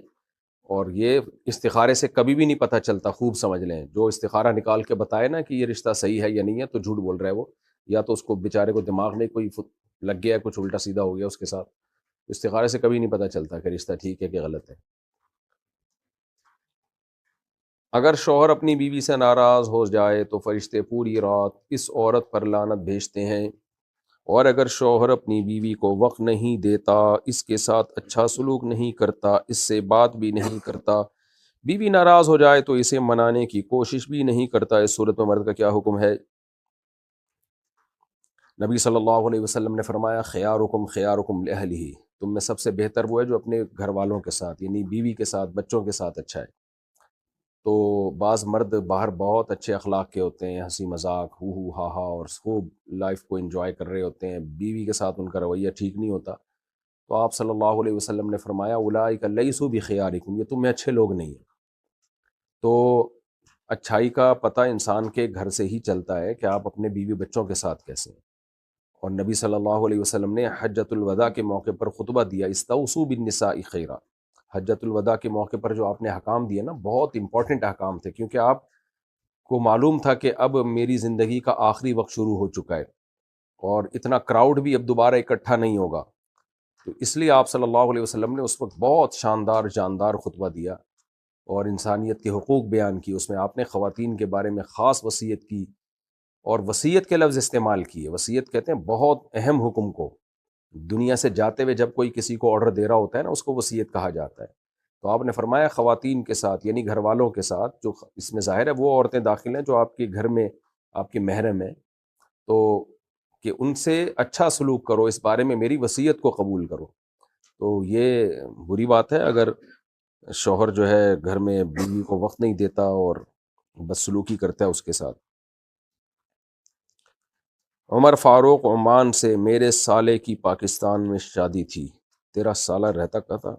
اور یہ استخارے سے کبھی بھی نہیں پتہ چلتا، خوب سمجھ لیں، جو استخارہ نکال کے بتائے نا کہ یہ رشتہ صحیح ہے یا نہیں ہے تو جھوٹ بول رہا ہے وہ، یا تو اس کو بیچارے کو دماغ میں کوئی لگ گیا، کچھ الٹا سیدھا ہو گیا اس کے ساتھ، استخارے سے کبھی نہیں پتہ چلتا کہ رشتہ ٹھیک ہے کہ غلط ہے۔ اگر شوہر اپنی بیوی سے ناراض ہو جائے تو فرشتے پوری رات اس عورت پر لعنت بھیجتے ہیں، اور اگر شوہر اپنی بیوی کو وقت نہیں دیتا، اس کے ساتھ اچھا سلوک نہیں کرتا، اس سے بات بھی نہیں کرتا، بیوی ناراض ہو جائے تو اسے منانے کی کوشش بھی نہیں کرتا، اس صورت میں مرد کا کیا حکم ہے؟ نبی صلی اللہ علیہ وسلم نے فرمایا خیارکم خیارکم لأہلہ، تم میں سب سے بہتر وہ ہے جو اپنے گھر والوں کے ساتھ، یعنی بیوی کے ساتھ، بچوں کے ساتھ اچھا ہے۔ تو بعض مرد باہر بہت اچھے اخلاق کے ہوتے ہیں، ہنسی مذاق ہو ہا ہا اور خوب لائف کو انجوائے کر رہے ہوتے ہیں، بیوی کے ساتھ ان کا رویہ ٹھیک نہیں ہوتا، تو آپ صلی اللہ علیہ وسلم نے فرمایا اولئک لیسوا بخیارکم، یہ تم میں اچھے لوگ نہیں ہیں۔ تو اچھائی کا پتہ انسان کے گھر سے ہی چلتا ہے کہ آپ اپنے بیوی بچوں کے ساتھ کیسے ہیں۔ اور نبی صلی اللہ علیہ وسلم نے حجۃ الوداع کے موقع پر خطبہ دیا، استوصوا بالنساء خیرا۔ حجۃ الوداع کے موقع پر جو آپ نے احکام دیے نا، بہت امپورٹنٹ احکام تھے، کیونکہ آپ کو معلوم تھا کہ اب میری زندگی کا آخری وقت شروع ہو چکا ہے اور اتنا کراؤڈ بھی اب دوبارہ اکٹھا نہیں ہوگا، تو اس لیے آپ صلی اللہ علیہ وسلم نے اس وقت بہت شاندار جاندار خطبہ دیا اور انسانیت کے حقوق بیان کی۔ اس میں آپ نے خواتین کے بارے میں خاص وصیت کی، اور وصیت کے لفظ استعمال کیے۔ وصیت کہتے ہیں بہت اہم حکم کو، دنیا سے جاتے ہوئے جب کوئی کسی کو آرڈر دے رہا ہوتا ہے نا، اس کو وصیت کہا جاتا ہے۔ تو آپ نے فرمایا خواتین کے ساتھ، یعنی گھر والوں کے ساتھ، جو اس میں ظاہر ہے وہ عورتیں داخل ہیں جو آپ کے گھر میں آپ کی محرم ہیں، تو کہ ان سے اچھا سلوک کرو، اس بارے میں میری وصیت کو قبول کرو۔ تو یہ بری بات ہے اگر شوہر جو ہے گھر میں بیوی کو وقت نہیں دیتا اور بدسلوکی کرتا ہے اس کے ساتھ۔ عمر فاروق عمان سے، میرے سالے کی پاکستان میں شادی تھی۔ تیرا سالہ رہتا کہاں تھا؟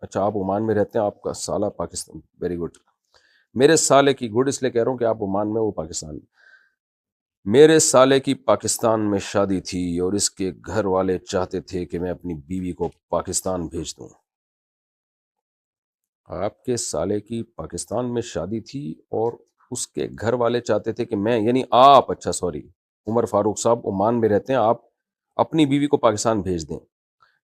اچھا آپ عمان میں رہتے ہیں، آپ کا سالہ پاکستان، ویری گڈ۔ میرے سالے کی، گڈ اس لیے کہہ رہا ہوں کہ آپ عمان میں، وہ پاکستان میں۔ میرے سالے کی پاکستان میں شادی تھی اور اس کے گھر والے چاہتے تھے کہ میں اپنی بیوی کو پاکستان بھیج دوں۔ آپ کے سالے کی پاکستان میں شادی تھی اور اس کے گھر والے چاہتے تھے کہ میں، یعنی آپ، اچھا سوری، عمر فاروق صاحب عمان میں رہتے ہیں، آپ اپنی بیوی کو پاکستان بھیج دیں،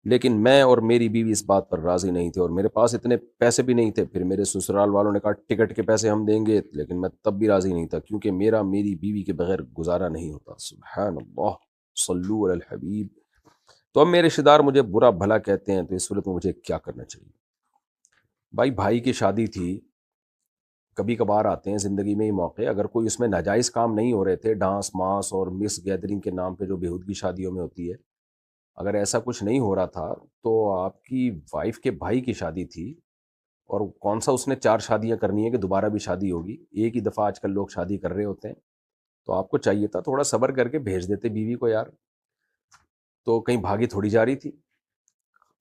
لیکن میں اور میری بیوی اس بات پر راضی نہیں تھے، اور میرے پاس اتنے پیسے بھی نہیں تھے۔ پھر میرے سسرال والوں نے کہا ٹکٹ کے پیسے ہم دیں گے، لیکن میں تب بھی راضی نہیں تھا، کیونکہ میری بیوی کے بغیر گزارا نہیں ہوتا۔ سبحان اللہ، صلو علی الحبیب۔ تو اب میرے رشتے دار مجھے برا بھلا کہتے ہیں، تو اس صورت میں مجھے کیا کرنا چاہیے؟ بھائی کی شادی تھی، کبھی کبھار آتے ہیں زندگی میں یہ موقع، اگر کوئی اس میں ناجائز کام نہیں ہو رہے تھے، ڈانس ماس اور مس گیدرنگ کے نام پہ جو بےہودگی شادیوں میں ہوتی ہے، اگر ایسا کچھ نہیں ہو رہا تھا، تو آپ کی وائف کے بھائی کی شادی تھی، اور کون سا اس نے 4 شادیاں کرنی ہے کہ دوبارہ بھی شادی ہوگی؟ ایک ہی دفعہ آج کل لوگ شادی کر رہے ہوتے ہیں، تو آپ کو چاہیے تھا تھوڑا صبر کر کے بھیج دیتے بیوی کو یار، تو کہیں بھاگی تھوڑی جا رہی تھی؟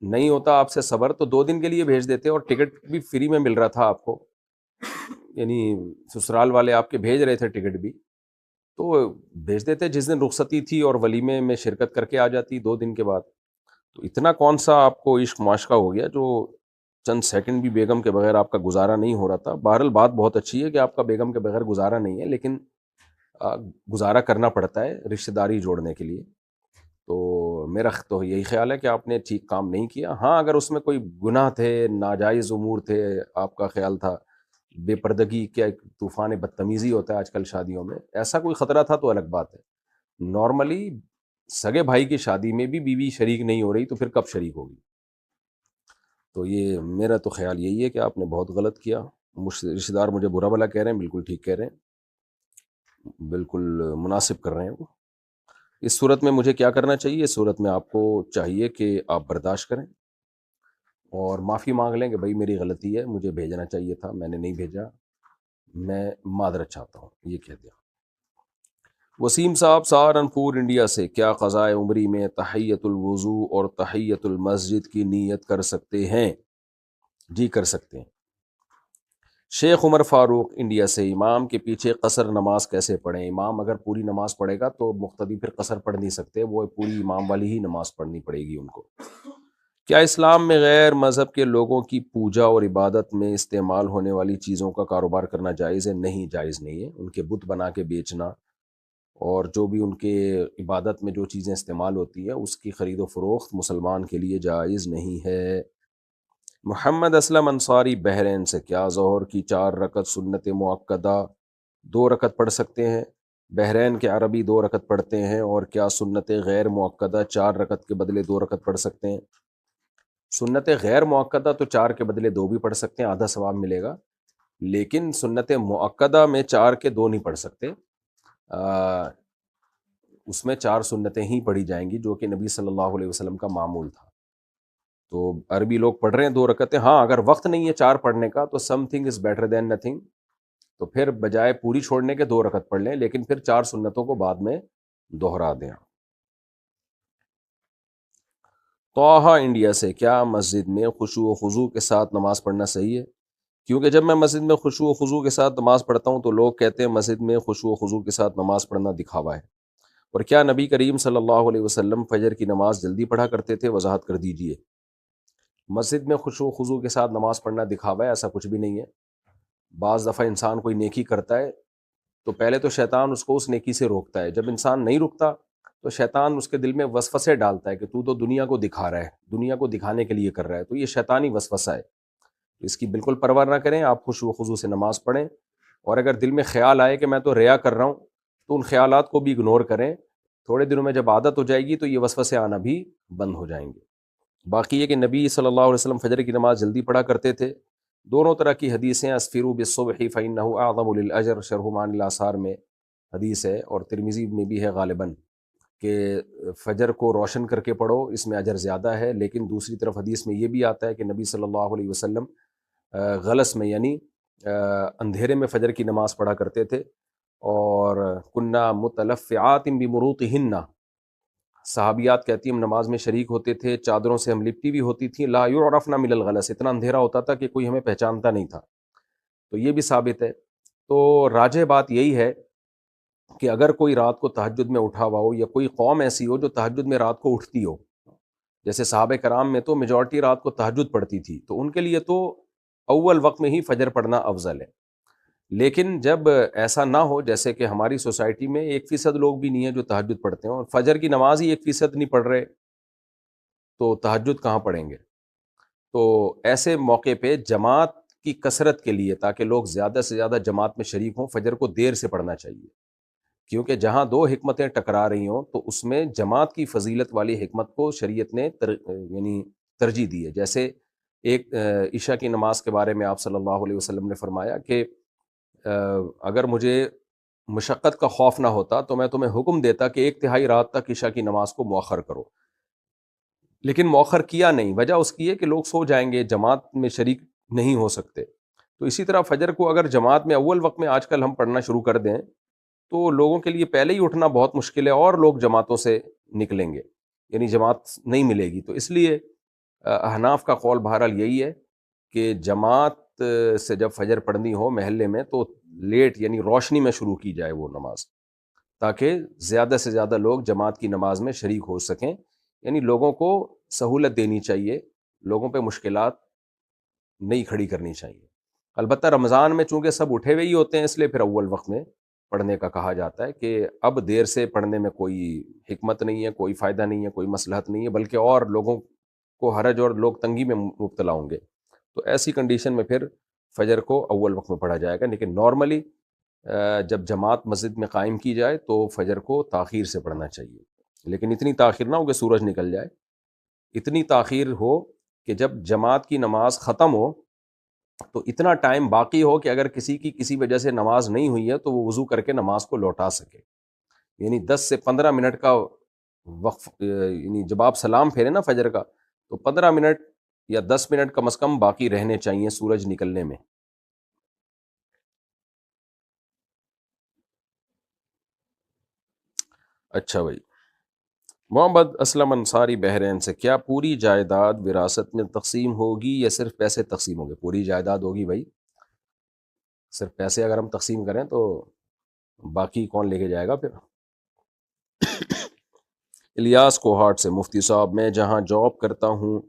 نہیں ہوتا آپ سے صبر تو 2 دن کے لیے بھیج دیتے، اور ٹکٹ بھی فری میں مل رہا تھا آپ کو، یعنی سسرال والے آپ کے بھیج رہے تھے ٹکٹ بھی، تو بھیج دیتے جس دن رخصتی تھی، اور ولیمے میں شرکت کر کے آ جاتی 2 دن کے بعد۔ تو اتنا کون سا آپ کو عشق معاشقہ ہو گیا جو چند سیکنڈ بھی بیگم کے بغیر آپ کا گزارا نہیں ہو رہا تھا؟ بہرحال بات بہت اچھی ہے کہ آپ کا بیگم کے بغیر گزارا نہیں ہے، لیکن گزارا کرنا پڑتا ہے رشتہ داری جوڑنے کے لیے۔ تو میرا تو یہی خیال ہے کہ آپ نے ٹھیک کام نہیں کیا۔ ہاں اگر اس میں کوئی گناہ تھے، ناجائز امور تھے، آپ کا خیال تھا، بے پردگی کیا ایک طوفان بدتمیزی ہوتا ہے آج کل شادیوں میں، ایسا کوئی خطرہ تھا تو الگ بات ہے۔ نارملی سگے بھائی کی شادی میں بھی بیوی شریک نہیں ہو رہی تو پھر کب شریک ہوگی؟ تو یہ میرا تو خیال یہی ہے کہ آپ نے بہت غلط کیا۔ رشتہ دار مجھے برا بھلا کہہ رہے ہیں، بالکل ٹھیک کہہ رہے ہیں، بالکل مناسب کر رہے ہیں وہ۔ اس صورت میں مجھے کیا کرنا چاہیے؟ اس صورت میں آپ کو چاہیے کہ آپ برداشت کریں اور معافی مانگ لیں کہ بھائی میری غلطی ہے، مجھے بھیجنا چاہیے تھا، میں نے نہیں بھیجا، میں معذرت چاہتا ہوں، یہ کہہ دیا۔ وسیم صاحب سہارنپور انڈیا سے، کیا قضائے عمری میں تحیۃ الوضو اور تحیۃ المسجد کی نیت کر سکتے ہیں؟ جی کر سکتے ہیں۔ شیخ عمر فاروق انڈیا سے، امام کے پیچھے قصر نماز کیسے پڑھیں؟ امام اگر پوری نماز پڑھے گا تو مقتدی پھر قصر پڑھ نہیں سکتے، وہ پوری امام والی ہی نماز پڑھنی پڑے گی ان کو۔ کیا اسلام میں غیر مذہب کے لوگوں کی پوجا اور عبادت میں استعمال ہونے والی چیزوں کا کاروبار کرنا جائز ہے؟ نہیں، جائز نہیں ہے۔ ان کے بت بنا کے بیچنا اور جو بھی ان کے عبادت میں جو چیزیں استعمال ہوتی ہیں اس کی خرید و فروخت مسلمان کے لیے جائز نہیں ہے۔ محمد اسلم انصاری بحرین سے، کیا ظہر کی 4 رکعت سنت مؤکدہ 2 رکعت پڑھ سکتے ہیں؟ بحرین کے عربی 2 رکعت پڑھتے ہیں، اور کیا سنت غیر مؤکدہ 4 رکعت کے بدلے 2 رکعت پڑھ سکتے ہیں؟ سنت غیر مؤکدہ تو 4 کے بدلے 2 بھی پڑھ سکتے ہیں، آدھا ثواب ملے گا، لیکن سنت مؤکدہ میں 4 کے 2 نہیں پڑھ سکتے، اس میں 4 سنتیں ہی پڑھی جائیں گی جو کہ نبی صلی اللہ علیہ وسلم کا معمول تھا۔ تو عربی لوگ پڑھ رہے ہیں 2 رکعتیں، ہاں اگر وقت نہیں ہے 4 پڑھنے کا تو some thing is better than nothing, تو پھر بجائے پوری چھوڑنے کے 2 رکعت پڑھ لیں، لیکن پھر 4 سنتوں کو بعد میں دوہرا دیں۔ توحا انڈیا سے، کیا مسجد میں خشوع و خضوع کے ساتھ نماز پڑھنا صحیح ہے؟ کیونکہ جب میں مسجد میں خشوع و خضوع کے ساتھ نماز پڑھتا ہوں تو لوگ کہتے ہیں مسجد میں خشوع و خضوع کے ساتھ نماز پڑھنا دکھاوا ہے، اور کیا نبی کریم صلی اللہ علیہ وسلم فجر کی نماز جلدی پڑھا کرتے تھے؟ وضاحت کر دیجئے۔ مسجد میں خشوع و خضوع کے ساتھ نماز پڑھنا دکھاوا ہے، ایسا کچھ بھی نہیں ہے۔ بعض دفعہ انسان کوئی نیکی کرتا ہے تو پہلے تو شیطان اس کو اس نیکی سے روکتا ہے، جب انسان نہیں رکتا تو شیطان اس کے دل میں وسوسے ڈالتا ہے کہ تو دنیا کو دکھا رہا ہے، دنیا کو دکھانے کے لیے کر رہا ہے، تو یہ شیطانی وسوسہ ہے، اس کی بالکل پرواہ نہ کریں، آپ خشوع و خضوع سے نماز پڑھیں، اور اگر دل میں خیال آئے کہ میں تو ریا کر رہا ہوں تو ان خیالات کو بھی اگنور کریں، تھوڑے دنوں میں جب عادت ہو جائے گی تو یہ وسوسے آنا بھی بند ہو جائیں گے۔ باقی یہ کہ نبی صلی اللہ علیہ وسلم فجر کی نماز جلدی پڑھا کرتے تھے، دونوں طرح کی حدیثیں، اسفروا بالصبح فإنه اعظم للأجر، شرح معانی الآثار میں حدیث ہے، اور ترمذی میں بھی ہے غالباً، کہ فجر کو روشن کر کے پڑھو، اس میں اجر زیادہ ہے، لیکن دوسری طرف حدیث میں یہ بھی آتا ہے کہ نبی صلی اللہ علیہ وسلم غلس میں یعنی اندھیرے میں فجر کی نماز پڑھا کرتے تھے، اور کنہ متلفعات بمروطہن، صحابیات کہتی ہیں ہم نماز میں شریک ہوتے تھے، چادروں سے ہم لپٹی ہوئی ہوتی تھیں، لا یعرفن من الغلس، اتنا اندھیرا ہوتا تھا کہ کوئی ہمیں پہچانتا نہیں تھا، تو یہ بھی ثابت ہے۔ تو راجح بات یہی ہے کہ اگر کوئی رات کو تہجد میں اٹھا ہوا ہو، یا کوئی قوم ایسی ہو جو تہجد میں رات کو اٹھتی ہو، جیسے صحابہ کرام میں تو میجورٹی رات کو تہجد پڑھتی تھی، تو ان کے لیے تو اول وقت میں ہی فجر پڑھنا افضل ہے۔ لیکن جب ایسا نہ ہو، جیسے کہ ہماری سوسائٹی میں 1% لوگ بھی نہیں ہیں جو تہجد پڑھتے ہیں، اور فجر کی نماز ہی 1% نہیں پڑھ رہے، تو تہجد کہاں پڑھیں گے؟ تو ایسے موقع پہ جماعت کی کثرت کے لیے، تاکہ لوگ زیادہ سے زیادہ جماعت میں شریک ہوں، فجر کو دیر سے پڑھنا چاہیے، کیونکہ جہاں دو حکمتیں ٹکرا رہی ہوں تو اس میں جماعت کی فضیلت والی حکمت کو شریعت نے یعنی ترجیح دی ہے۔ جیسے ایک عشاء کی نماز کے بارے میں آپ صلی اللہ علیہ وسلم نے فرمایا کہ اگر مجھے مشقت کا خوف نہ ہوتا تو میں تمہیں حکم دیتا کہ 1/3 رات تک عشاء کی نماز کو مؤخر کرو، لیکن مؤخر کیا نہیں، وجہ اس کی ہے کہ لوگ سو جائیں گے، جماعت میں شریک نہیں ہو سکتے۔ تو اسی طرح فجر کو اگر جماعت میں اول وقت میں آج کل ہم پڑھنا شروع کر دیں تو لوگوں کے لیے پہلے ہی اٹھنا بہت مشکل ہے، اور لوگ جماعتوں سے نکلیں گے، یعنی جماعت نہیں ملے گی۔ تو اس لیے احناف کا قول بہرحال یہی ہے کہ جماعت سے جب فجر پڑھنی ہو محلے میں تو لیٹ یعنی روشنی میں شروع کی جائے وہ نماز، تاکہ زیادہ سے زیادہ لوگ جماعت کی نماز میں شریک ہو سکیں، یعنی لوگوں کو سہولت دینی چاہیے، لوگوں پہ مشکلات نہیں کھڑی کرنی چاہیے۔ البتہ رمضان میں چونکہ سب اٹھے ہوئے ہی ہوتے ہیں، اس لیے پھر اول وقت میں پڑھنے کا کہا جاتا ہے کہ اب دیر سے پڑھنے میں کوئی حکمت نہیں ہے، کوئی فائدہ نہیں ہے، کوئی مصلحت نہیں ہے، بلکہ اور لوگوں کو حرج اور لوگ تنگی میں مبتلا ہوں گے، تو ایسی کنڈیشن میں پھر فجر کو اول وقت میں پڑھا جائے گا۔ لیکن نارملی جب جماعت مسجد میں قائم کی جائے تو فجر کو تاخیر سے پڑھنا چاہیے، لیکن اتنی تاخیر نہ ہو کہ سورج نکل جائے، اتنی تاخیر ہو کہ جب جماعت کی نماز ختم ہو تو اتنا ٹائم باقی ہو کہ اگر کسی کی کسی وجہ سے نماز نہیں ہوئی ہے تو وہ وضو کر کے نماز کو لوٹا سکے، یعنی 10 سے 15 منٹ کا وقف، یعنی جب آپ سلام پھیرے نا فجر کا تو 15 منٹ یا 10 منٹ کم از کم باقی رہنے چاہیے سورج نکلنے میں۔ اچھا بھائی، محمد اسلم انصاری بحرین سے، کیا پوری جائیداد وراثت میں تقسیم ہوگی یا صرف پیسے تقسیم ہوں گے؟ پوری جائیداد ہوگی بھائی، صرف پیسے اگر ہم تقسیم کریں تو باقی کون لے کے جائے گا پھر؟ الیاس کوہاٹ سے، مفتی صاحب میں جہاں جاب کرتا ہوں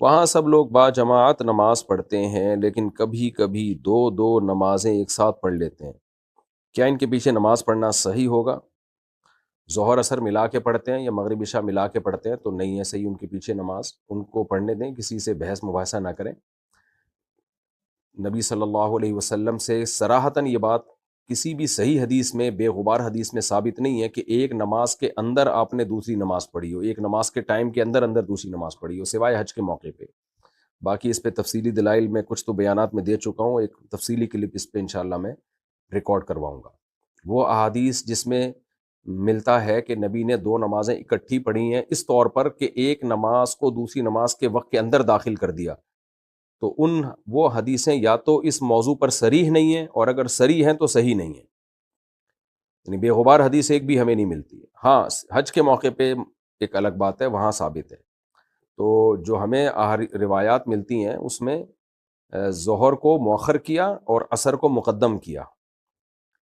وہاں سب لوگ با جماعت نماز پڑھتے ہیں، لیکن کبھی کبھی دو دو نمازیں ایک ساتھ پڑھ لیتے ہیں، کیا ان کے پیچھے نماز پڑھنا صحیح ہوگا؟ ظہر اثر ملا کے پڑھتے ہیں یا مغرب عشاء ملا کے پڑھتے ہیں تو نہیں ہے صحیح ان کے پیچھے نماز، ان کو پڑھنے دیں، کسی سے بحث مباحثہ نہ کریں۔ نبی صلی اللہ علیہ وسلم سے صراحتاً یہ بات کسی بھی صحیح حدیث میں، بے غبار حدیث میں ثابت نہیں ہے کہ ایک نماز کے اندر آپ نے دوسری نماز پڑھی ہو، ایک نماز کے ٹائم کے اندر اندر دوسری نماز پڑھی ہو، سوائے حج کے موقع پہ۔ باقی اس پہ تفصیلی دلائل میں کچھ تو بیانات میں دے چکا ہوں، ایک تفصیلی کلپ اس پہ انشاءاللہ میں ریکارڈ کرواؤں گا۔ وہ احادیث جس میں ملتا ہے کہ نبی نے دو نمازیں اکٹھی پڑھی ہیں اس طور پر کہ ایک نماز کو دوسری نماز کے وقت کے اندر داخل کر دیا، تو وہ حدیثیں یا تو اس موضوع پر صریح نہیں ہیں، اور اگر صریح ہیں تو صحیح نہیں ہیں، یعنی بے غبار حدیث ایک بھی ہمیں نہیں ملتی ہے۔ ہاں حج کے موقع پہ ایک الگ بات ہے، وہاں ثابت ہے۔ تو جو ہمیں روایات ملتی ہیں اس میں ظہر کو مؤخر کیا اور عصر کو مقدم کیا،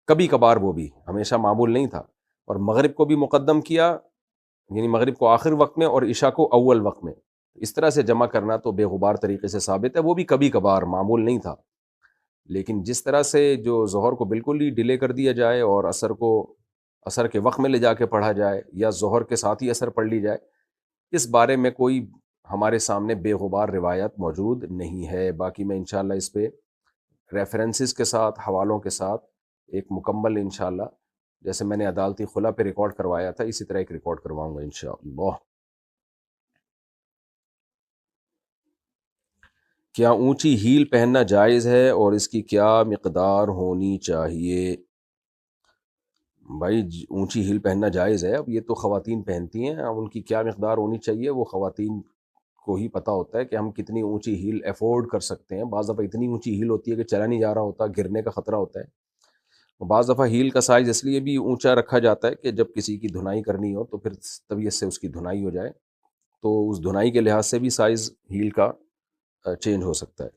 کبھی کبھار، وہ بھی ہمیشہ معمول نہیں تھا، اور مغرب کو بھی مقدم کیا، یعنی مغرب کو آخر وقت میں اور عشاء کو اول وقت میں، اس طرح سے جمع کرنا تو بے غبار طریقے سے ثابت ہے، وہ بھی کبھی کبھار، معمول نہیں تھا۔ لیکن جس طرح سے جو ظہر کو بالکل ہی ڈیلے کر دیا جائے اور عصر کو عصر کے وقت میں لے جا کے پڑھا جائے، یا ظہر کے ساتھ ہی عصر پڑھ لی جائے، اس بارے میں کوئی ہمارے سامنے بے غبار روایت موجود نہیں ہے۔ باقی میں انشاءاللہ اس پہ ریفرنسز کے ساتھ، حوالوں کے ساتھ ایک مکمل انشاءاللہ، جیسے میں نے عدالتی خلا پہ ریکارڈ کروایا تھا، اسی طرح ایک ریکارڈ کرواؤں گا انشاءاللہ۔ کیا اونچی ہیل پہننا جائز ہے اور اس کی کیا مقدار ہونی چاہیے؟ بھائی اونچی ہیل پہننا جائز ہے، اب یہ تو خواتین پہنتی ہیں، اب ان کی کیا مقدار ہونی چاہیے وہ خواتین کو ہی پتہ ہوتا ہے کہ ہم کتنی اونچی ہیل افورڈ کر سکتے ہیں۔ بعض دفعہ اتنی اونچی ہیل ہوتی ہے کہ چلا نہیں جا رہا ہوتا، گرنے کا خطرہ ہوتا ہے۔ بعض دفعہ ہیل کا سائز اس لیے بھی اونچا رکھا جاتا ہے کہ جب کسی کی دھنائی کرنی ہو تو پھر طبیعت سے اس کی دھنائی ہو جائے، تو اس دھنائی کے لحاظ سے بھی سائز ہیل کا چینج ہو سکتا ہے۔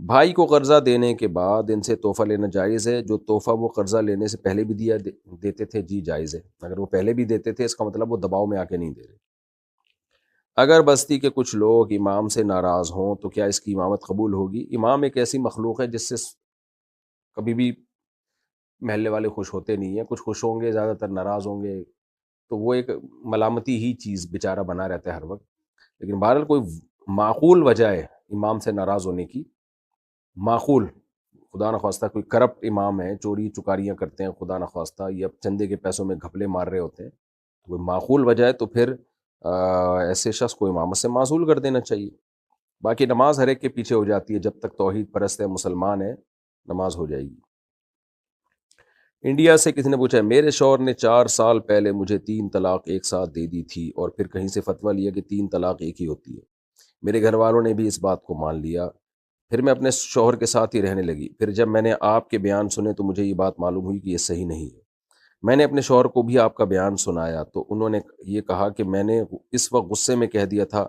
بھائی کو قرضہ دینے کے بعد ان سے تحفہ لینا جائز ہے؟ جو تحفہ وہ قرضہ لینے سے پہلے بھی دیتے تھے، جی جائز ہے۔ اگر وہ پہلے بھی دیتے تھے، اس کا مطلب وہ دباؤ میں آ کے نہیں دے رہے۔ اگر بستی کے کچھ لوگ امام سے ناراض ہوں تو کیا اس کی امامت قبول ہوگی؟ امام ایک ایسی مخلوق ہے جس سے کبھی بھی محلے والے خوش ہوتے نہیں ہیں، کچھ خوش ہوں گے، زیادہ تر ناراض ہوں گے، تو وہ ایک ملامتی ہی چیز بیچارہ بنا رہتا ہے ہر وقت۔ لیکن بہرحال کوئی معقول وجہ ہے امام سے ناراض ہونے کی، معقول، خدا نخواستہ کوئی کرپٹ امام ہے، چوری چکاریاں کرتے ہیں خدا نخواستہ، یا چندے کے پیسوں میں گھپلے مار رہے ہوتے ہیں، تو کوئی معقول وجہ ہے تو پھر ایسے شخص کو امامت سے معزول کر دینا چاہیے۔ باقی نماز ہر ایک کے پیچھے ہو جاتی ہے، جب تک توحید پرست ہے، مسلمان ہے، نماز ہو جائے گی۔ انڈیا سے کسی نے پوچھا ہے، میرے شوہر نے 4 سال پہلے مجھے 3 طلاق ایک ساتھ دے دی تھی، اور پھر کہیں سے فتویٰ لیا کہ 3 طلاق ایک ہی ہوتی ہے۔ میرے گھر والوں نے بھی اس بات کو مان لیا، پھر میں اپنے شوہر کے ساتھ ہی رہنے لگی۔ پھر جب میں نے آپ کے بیان سنے تو مجھے یہ بات معلوم ہوئی کہ یہ صحیح نہیں ہے۔ میں نے اپنے شوہر کو بھی آپ کا بیان سنایا تو انہوں نے یہ کہا کہ میں نے اس وقت غصے میں کہہ دیا تھا،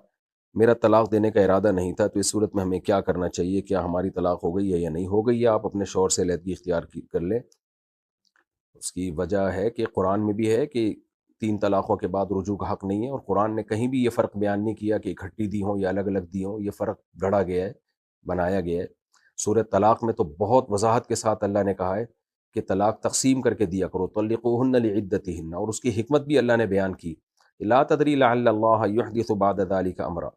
میرا طلاق دینے کا ارادہ نہیں تھا، تو اس صورت میں ہمیں کیا کرنا چاہیے؟ کیا ہماری طلاق ہو گئی ہے یا نہیں ہو گئی ہے؟ آپ اپنے شوہر سے علیحدگی اختیار کر لیں۔ اس کی وجہ ہے کہ قرآن میں بھی ہے کہ 3 طلاقوں کے بعد رجوع کا حق نہیں ہے، اور قرآن نے کہیں بھی یہ فرق بیان نہیں کیا کہ اکٹھی دی ہوں یا الگ الگ دی ہوں، یہ فرق گڑھا گیا ہے، بنایا گیا ہے۔ سورۃ طلاق میں تو بہت وضاحت کے ساتھ اللہ نے کہا ہے کہ طلاق تقسیم کر کے دیا کرو، طلقوہن لعدتہن، اور اس کی حکمت بھی اللہ نے بیان کی، لا تدری لعل اللہ یحدث بعد ذلک امرا،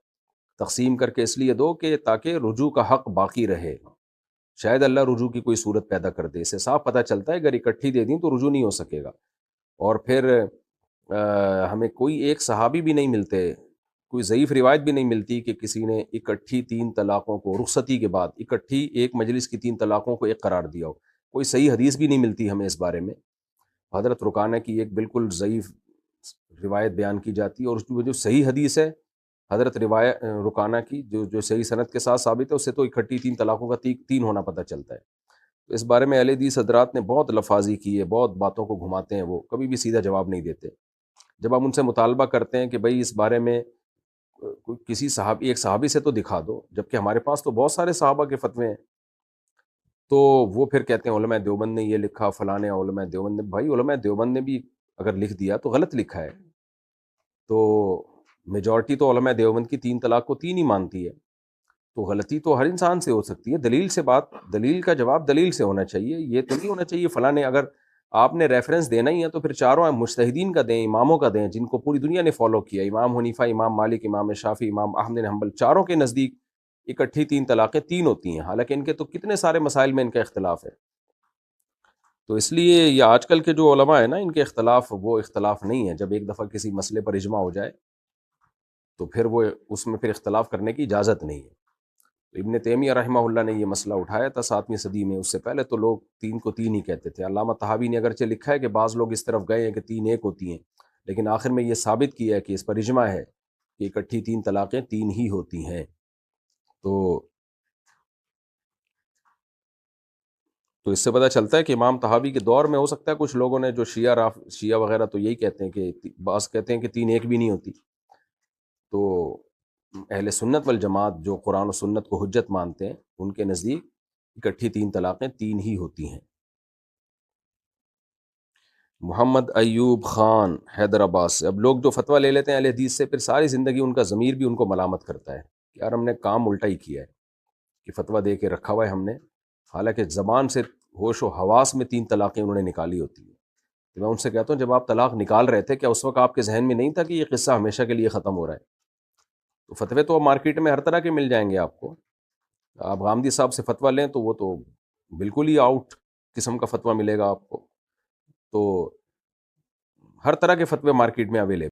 تقسیم کر کے اس لیے دو کہ تاکہ رجوع کا حق باقی رہے، شاید اللہ رجوع کی کوئی صورت پیدا کر دے۔ اس سے صاف پتہ چلتا ہے اگر اکٹھی دے دیں تو رجوع نہیں ہو سکے گا۔ اور پھر ہمیں کوئی ایک صحابی بھی نہیں ملتے، کوئی ضعیف روایت بھی نہیں ملتی کہ کسی نے اکٹھی 3 طلاقوں کو رخصتی کے بعد اکٹھی ایک مجلس کی 3 طلاقوں کو ایک قرار دیا ہو، کوئی صحیح حدیث بھی نہیں ملتی ہمیں اس بارے میں۔ حضرت رکانہ کی ایک بالکل ضعیف روایت بیان کی جاتی ہے، اور اس میں جو صحیح حدیث ہے حضرت رکانہ کی جو صحیح سند کے ساتھ ثابت ہے، اس سے تو اکٹھی 3 طلاقوں کا 3 ہونا پتہ چلتا ہے۔ تو اس بارے میں اہل حدیث حضرات نے بہت لفاظی کی ہے، بہت باتوں کو گھماتے ہیں، وہ کبھی بھی سیدھا جواب نہیں دیتے۔ جب ہم ان سے مطالبہ کرتے ہیں کہ بھئی اس بارے میں کسی صحابی، ایک صحابی سے تو دکھا دو، جبکہ ہمارے پاس تو بہت سارے صحابہ کے فتوے ہیں، تو وہ پھر کہتے ہیں علماء دیوبند نے یہ لکھا، فلاں علماء دیوبند نے، بھائی علماء دیوبند نے بھی اگر لکھ دیا تو غلط لکھا ہے، تو میجورٹی تو علماء دیوبند کی 3 طلاق کو 3 ہی مانتی ہے، تو غلطی تو ہر انسان سے ہو سکتی ہے۔ دلیل سے بات، دلیل کا جواب دلیل سے ہونا چاہیے، یہ تو نہیں ہونا چاہیے فلاں نے، اگر آپ نے ریفرنس دینا ہی ہے تو پھر چاروں مجتہدین کا دیں، اماموں کا دیں، جن کو پوری دنیا نے فالو کیا، امام حنیفہ، امام مالک، امام شافعی، امام احمد بن حنبل، چاروں کے نزدیک اکٹھی 3 طلاقیں 3 ہوتی ہیں، حالانکہ ان کے تو کتنے سارے مسائل میں ان کا اختلاف ہے۔ تو اس لیے یہ آج کل کے جو علماء ہیں نا، ان کے اختلاف وہ اختلاف نہیں ہے، جب ایک دفعہ کسی مسئلے پر اجماع ہو جائے تو پھر وہ اس میں پھر اختلاف کرنے کی اجازت نہیں ہے۔ ابن تیمیہ رحمہ اللہ نے یہ مسئلہ اٹھایا تھا 7ویں صدی میں، اس سے پہلے تو لوگ 3 کو 3 ہی کہتے تھے۔ علامہ طحاوی نے اگرچہ لکھا ہے کہ بعض لوگ اس طرف گئے ہیں کہ 3 ایک ہوتی ہیں، لیکن آخر میں یہ ثابت کیا ہے کہ اس پر اجماع ہے کہ اکٹھی 3 طلاقیں 3 ہی ہوتی ہیں۔ تو اس سے پتہ چلتا ہے کہ امام طحاوی کے دور میں ہو سکتا ہے کچھ لوگوں نے، جو شیعہ وغیرہ تو یہی کہتے ہیں کہ بعض کہتے ہیں کہ 3 ایک بھی نہیں ہوتی، تو اہل سنت والجماعت جو قرآن و سنت کو حجت مانتے ہیں، ان کے نزدیک اکٹھی 3 طلاقیں 3 ہی ہوتی ہیں۔ محمد ایوب خان حیدرآباد سے، اب لوگ جو فتویٰ لے لیتے ہیں اہل حدیث سے، پھر ساری زندگی ان کا ضمیر بھی ان کو ملامت کرتا ہے کہ یار ہم نے کام الٹا ہی کیا ہے کہ فتویٰ دے کے رکھا ہوا ہے ہم نے، حالانکہ زبان سے ہوش و حواس میں 3 طلاقیں انہوں نے نکالی ہوتی ہیں۔ تو میں ان سے کہتا ہوں جب آپ طلاق نکال رہے تھے، کیا اس وقت آپ کے ذہن میں نہیں تھا کہ یہ قصہ ہمیشہ کے لیے ختم ہو رہا ہے؟ تو فتوے تو مارکیٹ میں ہر طرح کے مل جائیں گے آپ کو، آپ غامدی صاحب سے فتویٰ لیں تو وہ تو بالکل ہی آؤٹ قسم کا فتویٰ ملے گا آپ کو، تو ہر طرح کے فتوے مارکیٹ میں اویلیبل